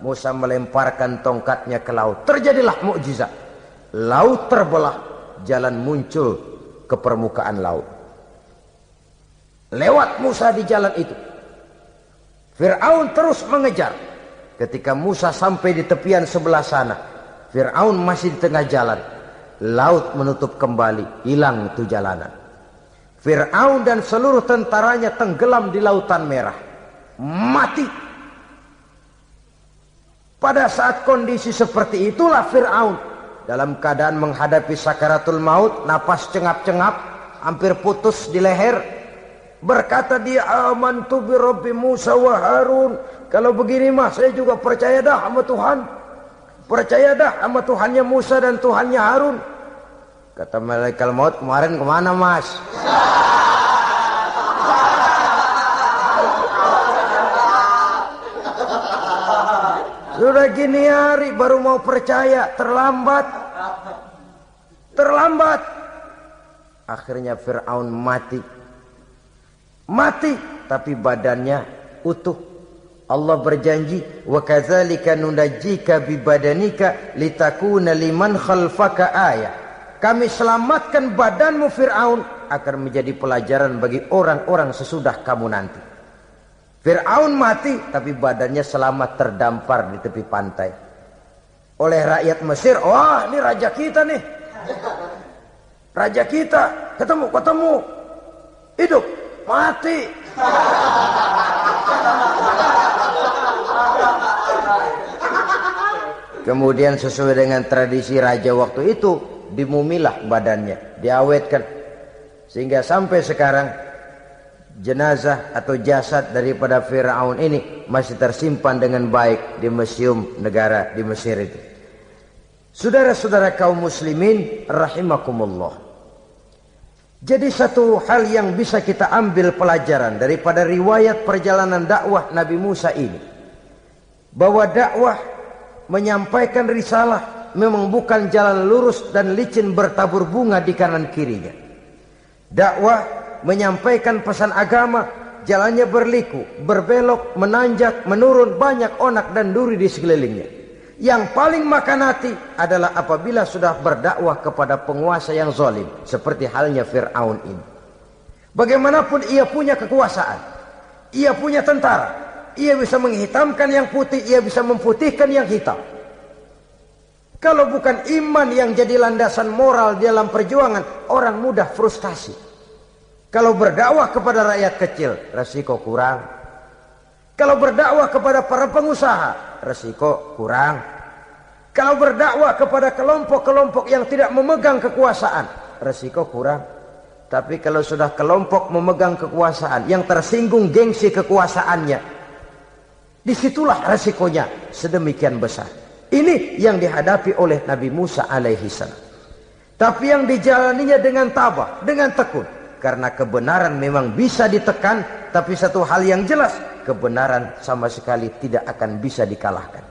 Musa melemparkan tongkatnya ke laut. Terjadilah mukjizat. Laut terbelah, jalan muncul ke permukaan laut. Lewat Musa di jalan itu, Fir'aun terus mengejar. Ketika Musa sampai di tepian sebelah sana, Fir'aun masih di tengah jalan. Laut menutup kembali, hilang itu jalanan. Fir'aun dan seluruh tentaranya tenggelam di Lautan Merah, mati. Pada saat kondisi seperti itulah Fir'aun dalam keadaan menghadapi sakaratul maut, napas cengap-cengap, hampir putus di leher, berkata dia, amantu bi Rabbi Musa wa Harun. Kalau begini mah saya juga percaya dah sama Tuhan. Percaya dah sama Tuhannya Musa dan Tuhannya Harun. Kata malaikat maut, kemarin kemana mas? Sudah gini hari baru mau percaya, terlambat. Terlambat. Akhirnya Fir'aun mati. Mati, tapi badannya utuh. Allah berjanji, wa kadzalika nunajjika bi badanika litakuna liman khalfaka ayah. Kami selamatkan badanmu Fir'aun agar menjadi pelajaran bagi orang-orang sesudah kamu nanti. Fir'aun mati, tapi badannya selamat terdampar di tepi pantai. Oleh rakyat Mesir, wah ini raja kita nih. Raja kita, ketemu. Hidup, mati. Kemudian sesuai dengan tradisi raja waktu itu, dimumilah badannya, diawetkan. Sehingga sampai sekarang, jenazah atau jasad daripada Fir'aun ini masih tersimpan dengan baik di museum negara di Mesir itu. Saudara-saudara kaum muslimin rahimakumullah. Jadi satu hal yang bisa kita ambil pelajaran daripada riwayat perjalanan dakwah Nabi Musa ini, bahwa dakwah menyampaikan risalah memang bukan jalan lurus dan licin bertabur bunga di kanan kirinya. Dakwah menyampaikan pesan agama, jalannya berliku, berbelok, menanjak, menurun, banyak onak dan duri di sekelilingnya. Yang paling makan hati adalah apabila sudah berdakwah kepada penguasa yang zalim, seperti halnya Fir'aun ini. Bagaimanapun ia punya kekuasaan, ia punya tentara, ia bisa menghitamkan yang putih, ia bisa memutihkan yang hitam. Kalau bukan iman yang jadi landasan moral dalam perjuangan, orang mudah frustasi. Kalau berdakwah kepada rakyat kecil, resiko kurang. Kalau berdakwah kepada para pengusaha, resiko kurang. Kalau berdakwah kepada kelompok-kelompok yang tidak memegang kekuasaan, resiko kurang. Tapi kalau sudah kelompok memegang kekuasaan, yang tersinggung gengsi kekuasaannya, disitulah resikonya sedemikian besar. Ini yang dihadapi oleh Nabi Musa alaihi salam. Tapi yang dijalaninya dengan tabah, dengan tekun. Karena kebenaran memang bisa ditekan, tapi satu hal yang jelas, kebenaran sama sekali tidak akan bisa dikalahkan.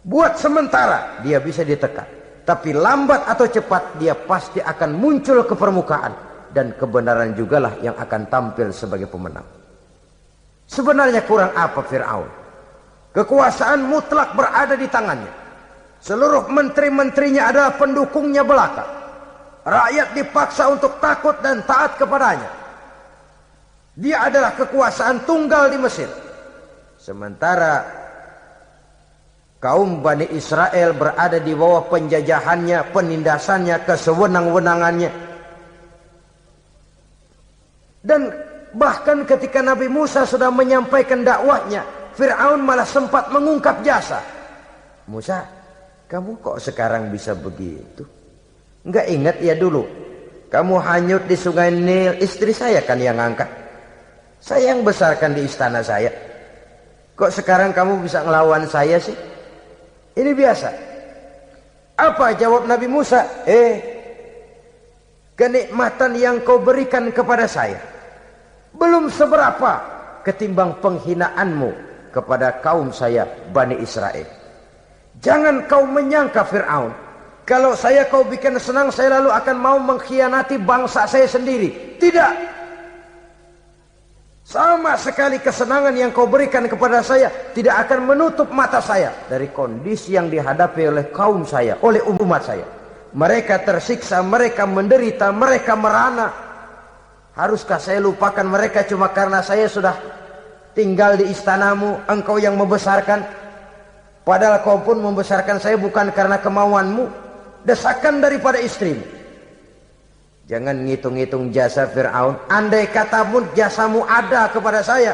Buat sementara dia bisa ditekan, tapi lambat atau cepat dia pasti akan muncul ke permukaan, dan kebenaran jugalah yang akan tampil sebagai pemenang. Sebenarnya kurang apa Fir'aun? Kekuasaan mutlak berada di tangannya. Seluruh menteri-menterinya adalah pendukungnya belaka. Rakyat dipaksa untuk takut dan taat kepadanya. Dia adalah kekuasaan tunggal di Mesir. Sementara kaum Bani Israel berada di bawah penjajahannya, penindasannya, kesewenang-wenangannya. Dan bahkan ketika Nabi Musa sudah menyampaikan dakwahnya, Fir'aun malah sempat mengungkap jasa. Musa, kamu kok sekarang bisa begitu? Enggak ingat ya dulu kamu hanyut di sungai Nil, istri saya kan yang ngangkat, saya yang besarkan di istana saya. Kok sekarang kamu bisa ngelawan saya sih? Ini biasa. Apa jawab Nabi Musa? Kenikmatan yang kau berikan kepada saya belum seberapa ketimbang penghinaanmu kepada kaum saya Bani Israel. Jangan kau menyangka Fir'aun, kalau saya kau bikin senang, saya lalu akan mau mengkhianati bangsa saya sendiri. Tidak. Sama sekali kesenangan yang kau berikan kepada saya tidak akan menutup mata saya dari kondisi yang dihadapi oleh kaum saya, oleh umat saya. Mereka tersiksa, mereka menderita, mereka merana. Haruskah saya lupakan mereka cuma karena saya sudah tinggal di istanamu, engkau yang membesarkan? Padahal kau pun membesarkan saya bukan karena kemauanmu. Desakan daripada istrimu. Jangan ngitung-ngitung jasa Fir'aun. Andai katamu jasamu ada kepada saya,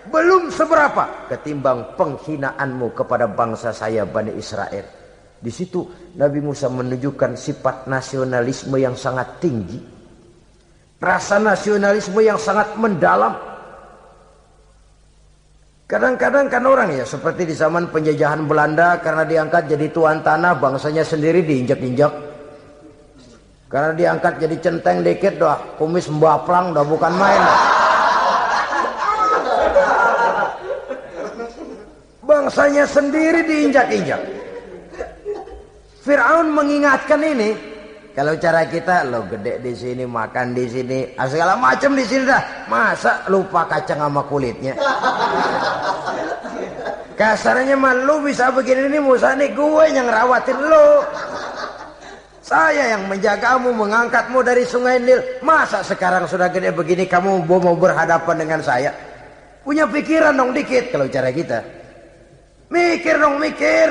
belum seberapa ketimbang penghinaanmu kepada bangsa saya Bani Israel. Di situ Nabi Musa menunjukkan sifat nasionalisme yang sangat tinggi, rasa nasionalisme yang sangat mendalam. Kadang-kadang kan orang ya seperti di zaman penjajahan Belanda, karena diangkat jadi tuan tanah, bangsanya sendiri diinjak-injak. Karena diangkat jadi centeng dikit dah, kumis mbaplang dah, bukan main. Bangsanya sendiri diinjak-injak. Fir'aun mengingatkan ini, kalau cara kita lo gede di sini, makan di sini, segala macam di sini dah, masa lupa kacang sama kulitnya? Kasarnya mah lu bisa begini nih Musa, nih gue yang ngerawatin lo. Saya yang menjagamu, mengangkatmu dari sungai Nil. Masa sekarang sudah gede begini kamu mau berhadapan dengan saya? Punya pikiran dong dikit kalau cara kita. Mikir dong, mikir.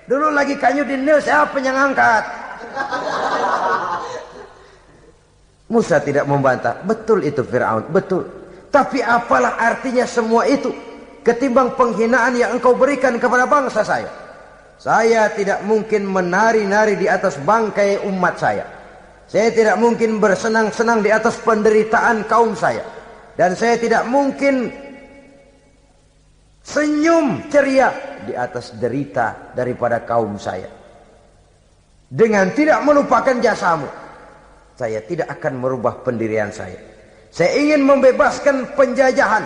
Dulu lagi kanyu di Nil, siapa yang angkat? Musa tidak membantah. Betul itu Fir'aun, betul. Tapi apalah artinya semua itu ketimbang penghinaan yang engkau berikan kepada bangsa saya. Saya tidak mungkin menari-nari di atas bangkai umat saya. Saya tidak mungkin bersenang-senang di atas penderitaan kaum saya. Dan saya tidak mungkin senyum ceria di atas derita daripada kaum saya. Dengan tidak melupakan jasamu, saya tidak akan merubah pendirian saya. Saya ingin membebaskan penjajahan.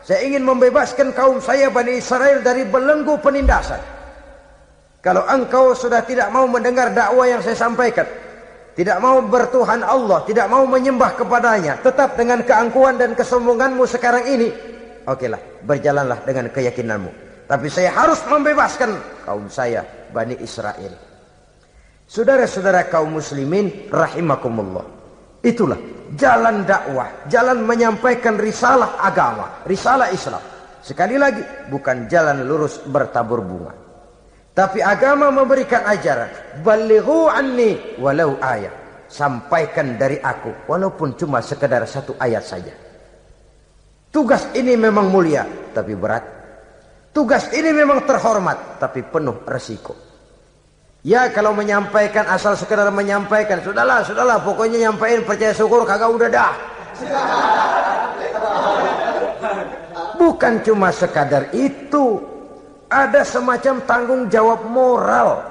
Saya ingin membebaskan kaum saya Bani Israel dari belenggu penindasan. Kalau engkau sudah tidak mau mendengar dakwah yang saya sampaikan, tidak mau bertuhan Allah, tidak mau menyembah kepadanya, tetap dengan keangkuhan dan kesombonganmu sekarang ini, okelah, berjalanlah dengan keyakinanmu. Tapi saya harus membebaskan kaum saya Bani Israel. Saudara-saudara kaum muslimin rahimakumullah, itulah jalan dakwah, jalan menyampaikan risalah agama, risalah Islam. Sekali lagi, bukan jalan lurus bertabur bunga. Tapi agama memberikan ajaran, balighu anni walau ayat. Sampaikan dari aku, walaupun cuma sekedar satu ayat saja. Tugas ini memang mulia, tapi berat. Tugas ini memang terhormat, tapi penuh resiko. Ya kalau menyampaikan asal sekedar menyampaikan, sudahlah, pokoknya nyampein, percaya syukur kagak, udah dah. Bukan cuma sekadar itu, ada semacam tanggung jawab moral.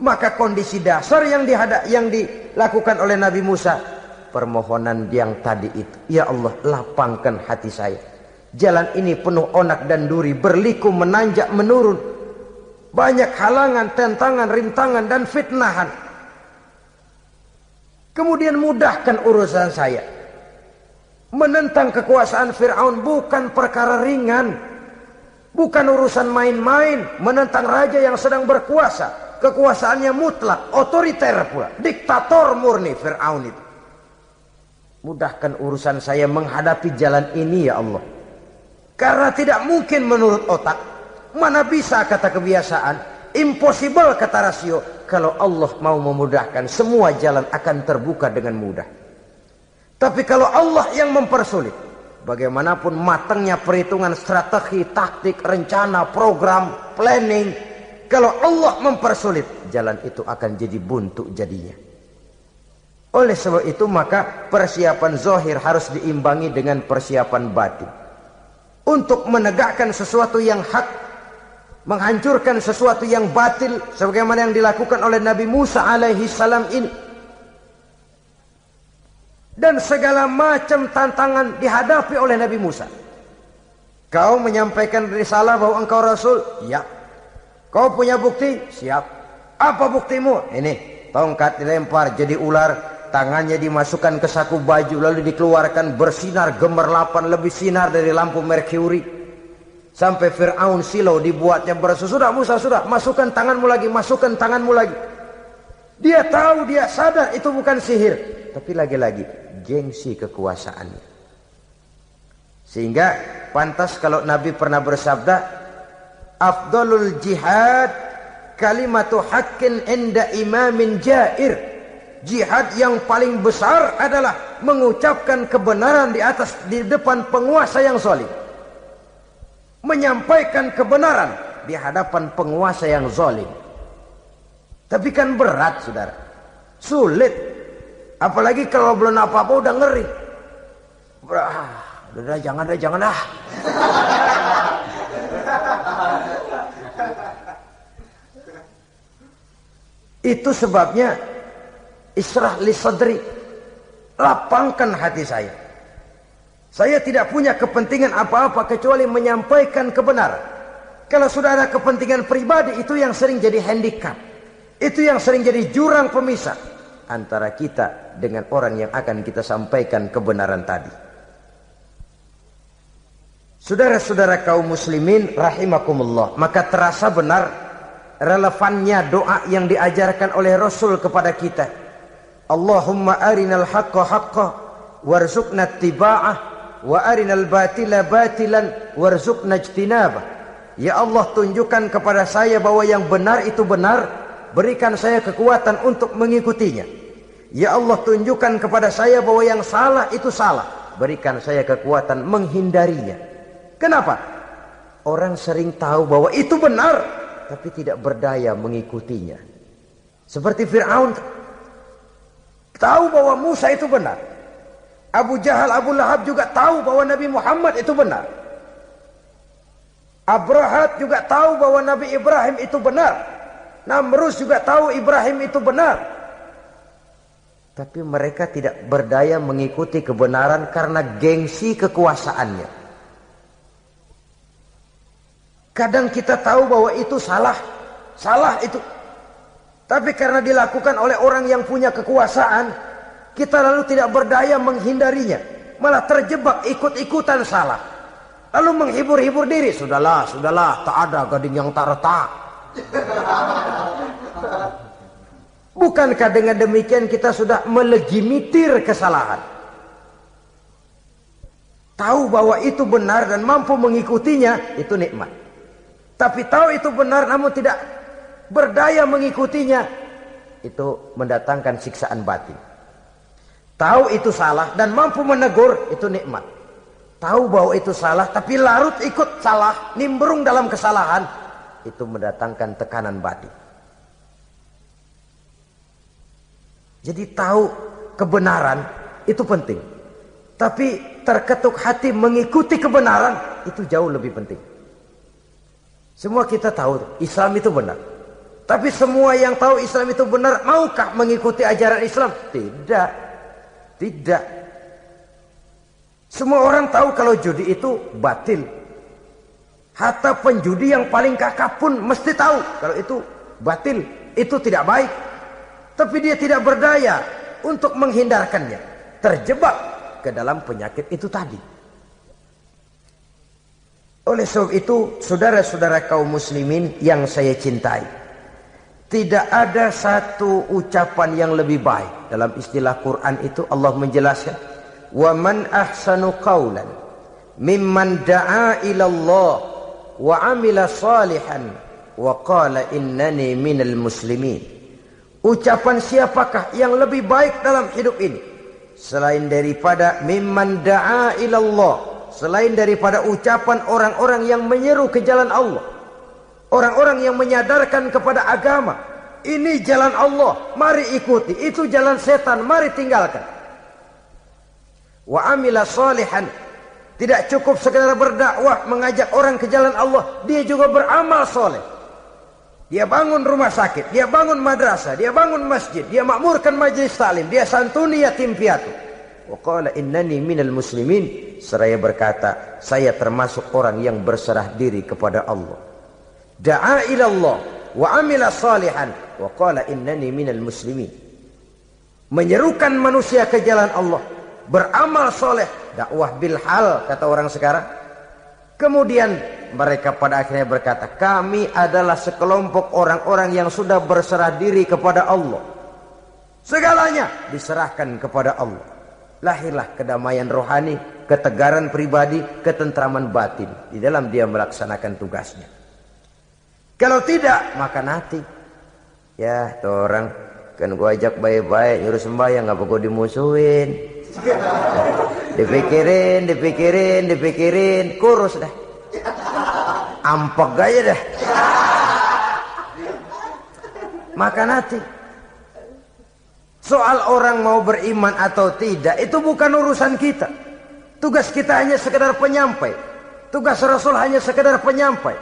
Maka kondisi dasar yang dilakukan oleh Nabi Musa, permohonan yang tadi itu, ya Allah lapangkan hati saya. Jalan ini penuh onak dan duri, berliku, menanjak, menurun. Banyak halangan, tentangan, rintangan, dan fitnahan. Kemudian mudahkan urusan saya. Menentang kekuasaan Fir'aun bukan perkara ringan. Bukan urusan main-main. Menentang raja yang sedang berkuasa. Kekuasaannya mutlak, otoriter pula. Diktator murni Fir'aun itu. Mudahkan urusan saya menghadapi jalan ini ya Allah. Karena tidak mungkin menurut otak. Mana bisa kata kebiasaan, impossible kata rasio. Kalau Allah mau memudahkan, semua jalan akan terbuka dengan mudah. Tapi kalau Allah yang mempersulit, bagaimanapun matangnya perhitungan strategi, taktik, rencana, program, planning, kalau Allah mempersulit, jalan itu akan jadi buntu jadinya. Oleh sebab itu maka persiapan zahir harus diimbangi dengan persiapan batin. Untuk menegakkan sesuatu yang hak, menghancurkan sesuatu yang batil, sebagaimana yang dilakukan oleh Nabi Musa alaihi salam ini. Dan segala macam tantangan dihadapi oleh Nabi Musa. Kau menyampaikan risalah bahwa engkau Rasul? Ya. Kau punya bukti? Siap. Apa buktimu? Ini, tongkat dilempar jadi ular, tangannya dimasukkan ke saku baju, lalu dikeluarkan bersinar gemerlapan, lebih sinar dari lampu merkuri. Sampai Fir'aun silau dibuatnya bersudah Musa, sudah, masukkan tanganmu lagi, masukkan tanganmu lagi. Dia tahu, dia sadar itu bukan sihir, tapi lagi-lagi gengsi kekuasaannya. Sehingga pantas kalau Nabi pernah bersabda, afdalul jihad kalimatu haqqin inda imamin jair. Jihad yang paling besar adalah mengucapkan kebenaran di depan penguasa yang zalim. menyampaikan kebenaran di hadapan penguasa yang zalim. Tapi kan berat, saudara, sulit, apalagi kalau belum apa-apa udah ngeri. Udah jangan dah. Itu sebabnya Ishrah li sadri, lapangkan hati saya. Saya tidak punya kepentingan apa-apa kecuali menyampaikan kebenaran. Kalau sudah ada kepentingan pribadi, itu yang sering jadi handicap. Itu yang sering jadi jurang pemisah antara kita dengan orang yang akan kita sampaikan kebenaran tadi. Saudara-saudara kaum muslimin rahimakumullah, maka terasa benar relevannya doa yang diajarkan oleh Rasul kepada kita. Allahumma arinal haqqa haqqa warzuqna ittiba'ah wa arinal batila batilan warzuqna ijtinabah. Ya Allah, tunjukkan kepada saya bahwa yang benar itu benar, berikan saya kekuatan untuk mengikutinya. Ya Allah, tunjukkan kepada saya bahwa yang salah itu salah, berikan saya kekuatan menghindarinya. Kenapa? Orang sering tahu bahwa itu benar, tapi tidak berdaya mengikutinya. Seperti Fir'aun tahu bahwa Musa itu benar. Abu Jahal, Abu Lahab juga tahu bahwa Nabi Muhammad itu benar. Abrahat juga tahu bahwa Nabi Ibrahim itu benar. Namrus juga tahu Ibrahim itu benar. Tapi mereka tidak berdaya mengikuti kebenaran karena gengsi kekuasaannya. Kadang kita tahu bahwa itu salah itu. Tapi karena dilakukan oleh orang yang punya kekuasaan, kita lalu tidak berdaya menghindarinya. Malah terjebak ikut-ikutan salah. Lalu menghibur-hibur diri. Sudahlah, tak ada gading yang tak retak. Bukankah dengan demikian kita sudah melegimitir kesalahan? Tahu bahwa itu benar dan mampu mengikutinya, itu nikmat. Tapi tahu itu benar namun tidak berdaya mengikutinya, itu mendatangkan siksaan batin. Tahu itu salah dan mampu menegur, itu nikmat. Tahu bahwa itu salah tapi larut ikut salah, nimbrung dalam kesalahan, itu mendatangkan tekanan batin. Jadi tahu kebenaran itu penting, tapi terketuk hati mengikuti kebenaran itu jauh lebih penting. Semua kita tahu Islam itu benar, tapi semua yang tahu Islam itu benar maukah mengikuti ajaran Islam? Tidak. Semua orang tahu kalau judi itu batil. Hatta penjudi yang paling kakap pun mesti tahu kalau itu batil, itu tidak baik. Tapi dia tidak berdaya untuk menghindarkannya. Terjebak ke dalam penyakit itu tadi. Oleh sebab itu, saudara-saudara kaum muslimin yang saya cintai, tidak ada satu ucapan yang lebih baik. Dalam istilah Quran itu Allah menjelaskan, wa man ahsanu qawlan mimman da'a ila Allah wa amila salihan wa qala innani minal muslimin. Ucapan siapakah yang lebih baik dalam hidup ini selain daripada mimman da'a ila Allah, selain daripada ucapan orang-orang yang menyeru ke jalan Allah, orang-orang yang menyadarkan kepada agama. Ini jalan Allah, mari ikuti. Itu jalan setan, mari tinggalkan. Wa amila salihan, tidak cukup sekedar berdakwah mengajak orang ke jalan Allah, dia juga beramal soleh. Dia bangun rumah sakit, dia bangun madrasah, dia bangun masjid, dia makmurkan majlis taklim, dia santuni yatim piatu. Wa qala innani minal muslimin, seraya berkata, saya termasuk orang yang berserah diri kepada Allah. Da'a ila Allah wa amila salihan wa qala innani minal muslimin. Menyerukan manusia ke jalan Allah, beramal soleh, dakwah bil hal kata orang sekarang. Kemudian mereka pada akhirnya berkata, kami adalah sekelompok orang-orang yang sudah berserah diri kepada Allah. Segalanya diserahkan kepada Allah. Lahirlah kedamaian rohani, ketegaran pribadi, ketentraman batin di dalam dia melaksanakan tugasnya. Kalau tidak, maka nanti ya tuh orang kan gua ajak baik-baik nyuruh sembahyang, ngapa gua dimusuhin. Dipikirin, kurus dah. ampek aja deh. Makan hati. Soal orang mau beriman atau tidak itu bukan urusan kita. Tugas kita hanya sekedar penyampai. Tugas Rasul hanya sekedar penyampai.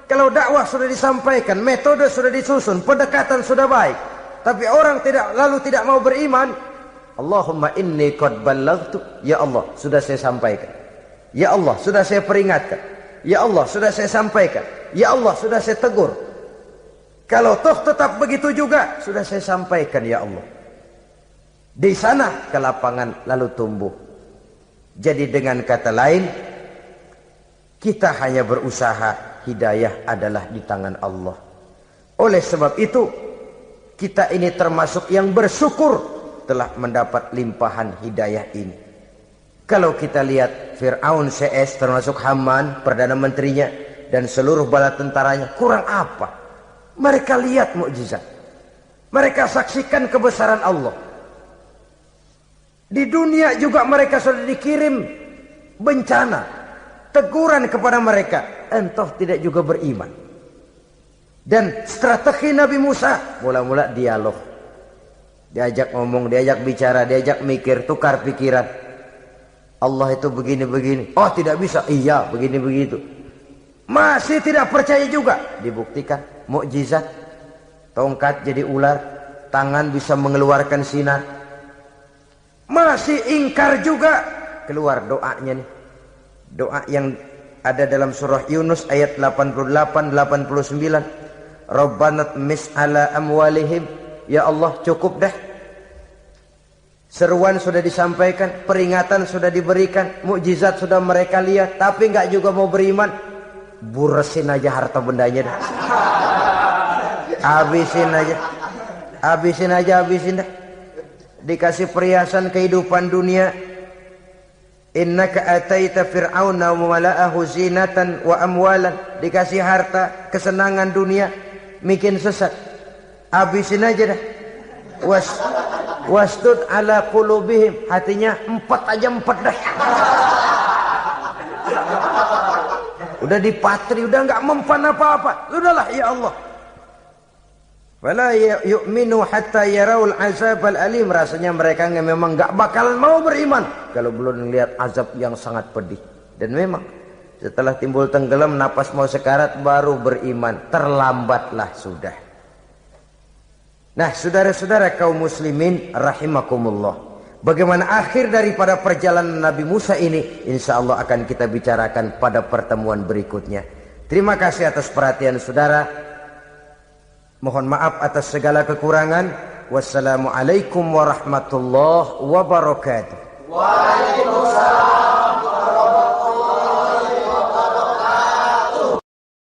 Kalau dakwah sudah disampaikan, metode sudah disusun, pendekatan sudah baik, tapi orang tidak mau beriman, Allahumma inni qad ballaghtu, ya Allah sudah saya sampaikan, ya Allah sudah saya peringatkan, ya Allah sudah saya sampaikan, ya Allah sudah saya tegur. Kalau toh tetap begitu juga, sudah saya sampaikan ya Allah. Di sana kelapangan lalu tumbuh. Jadi dengan kata lain, kita hanya berusaha, hidayah adalah di tangan Allah. Oleh sebab itu, kita ini termasuk yang bersyukur telah mendapat limpahan hidayah ini. Kalau kita lihat Fir'aun CS termasuk Haman, Perdana Menterinya, dan seluruh bala tentaranya, kurang apa? Mereka lihat mukjizat. Mereka saksikan kebesaran Allah. Di dunia juga mereka sudah dikirim bencana, teguran kepada mereka, entah tidak juga beriman. Dan strategi Nabi Musa mula-mula dialog, diajak ngomong, diajak bicara, diajak mikir, tukar pikiran. Allah itu begini-begini, oh tidak bisa, iya begini-begitu. Masih tidak percaya juga, dibuktikan mukjizat, tongkat jadi ular, tangan bisa mengeluarkan sinar. Masih ingkar juga, keluar doanya nih. Doa yang ada dalam surah Yunus ayat 88-89. Rabbana tmis ala amwalihim. Ya Allah cukup dah. Seruan sudah disampaikan, peringatan sudah diberikan, mukjizat sudah mereka lihat, tapi nggak juga mau beriman. Buresin aja harta bendanya dah. Habisin aja. Habisin dah. Dikasih perhiasan kehidupan dunia. Innaka ataita fir'auna wa mala'ahu zinatan wa amwalan. Dikasih harta, kesenangan dunia, bikin sesat. Habisin aja dah. Wastud ala qulubihim, hatinya empat dah. Udah dipatri, udah enggak mempan apa-apa. Sudahlah ya Allah. Wala yu'minu hatta yaraul azabal alim. Rasanya mereka memang enggak bakal mau beriman kalau belum melihat azab yang sangat pedih. Dan memang setelah timbul tenggelam, napas mau sekarat, baru beriman. Terlambatlah sudah. Nah, saudara-saudara kaum muslimin rahimakumullah, bagaimana akhir daripada perjalanan Nabi Musa ini, insya Allah akan kita bicarakan pada pertemuan berikutnya. Terima kasih atas perhatian saudara. Mohon maaf atas segala kekurangan. Wassalamualaikum warahmatullahi wabarakatuh. Waalaikumsalam.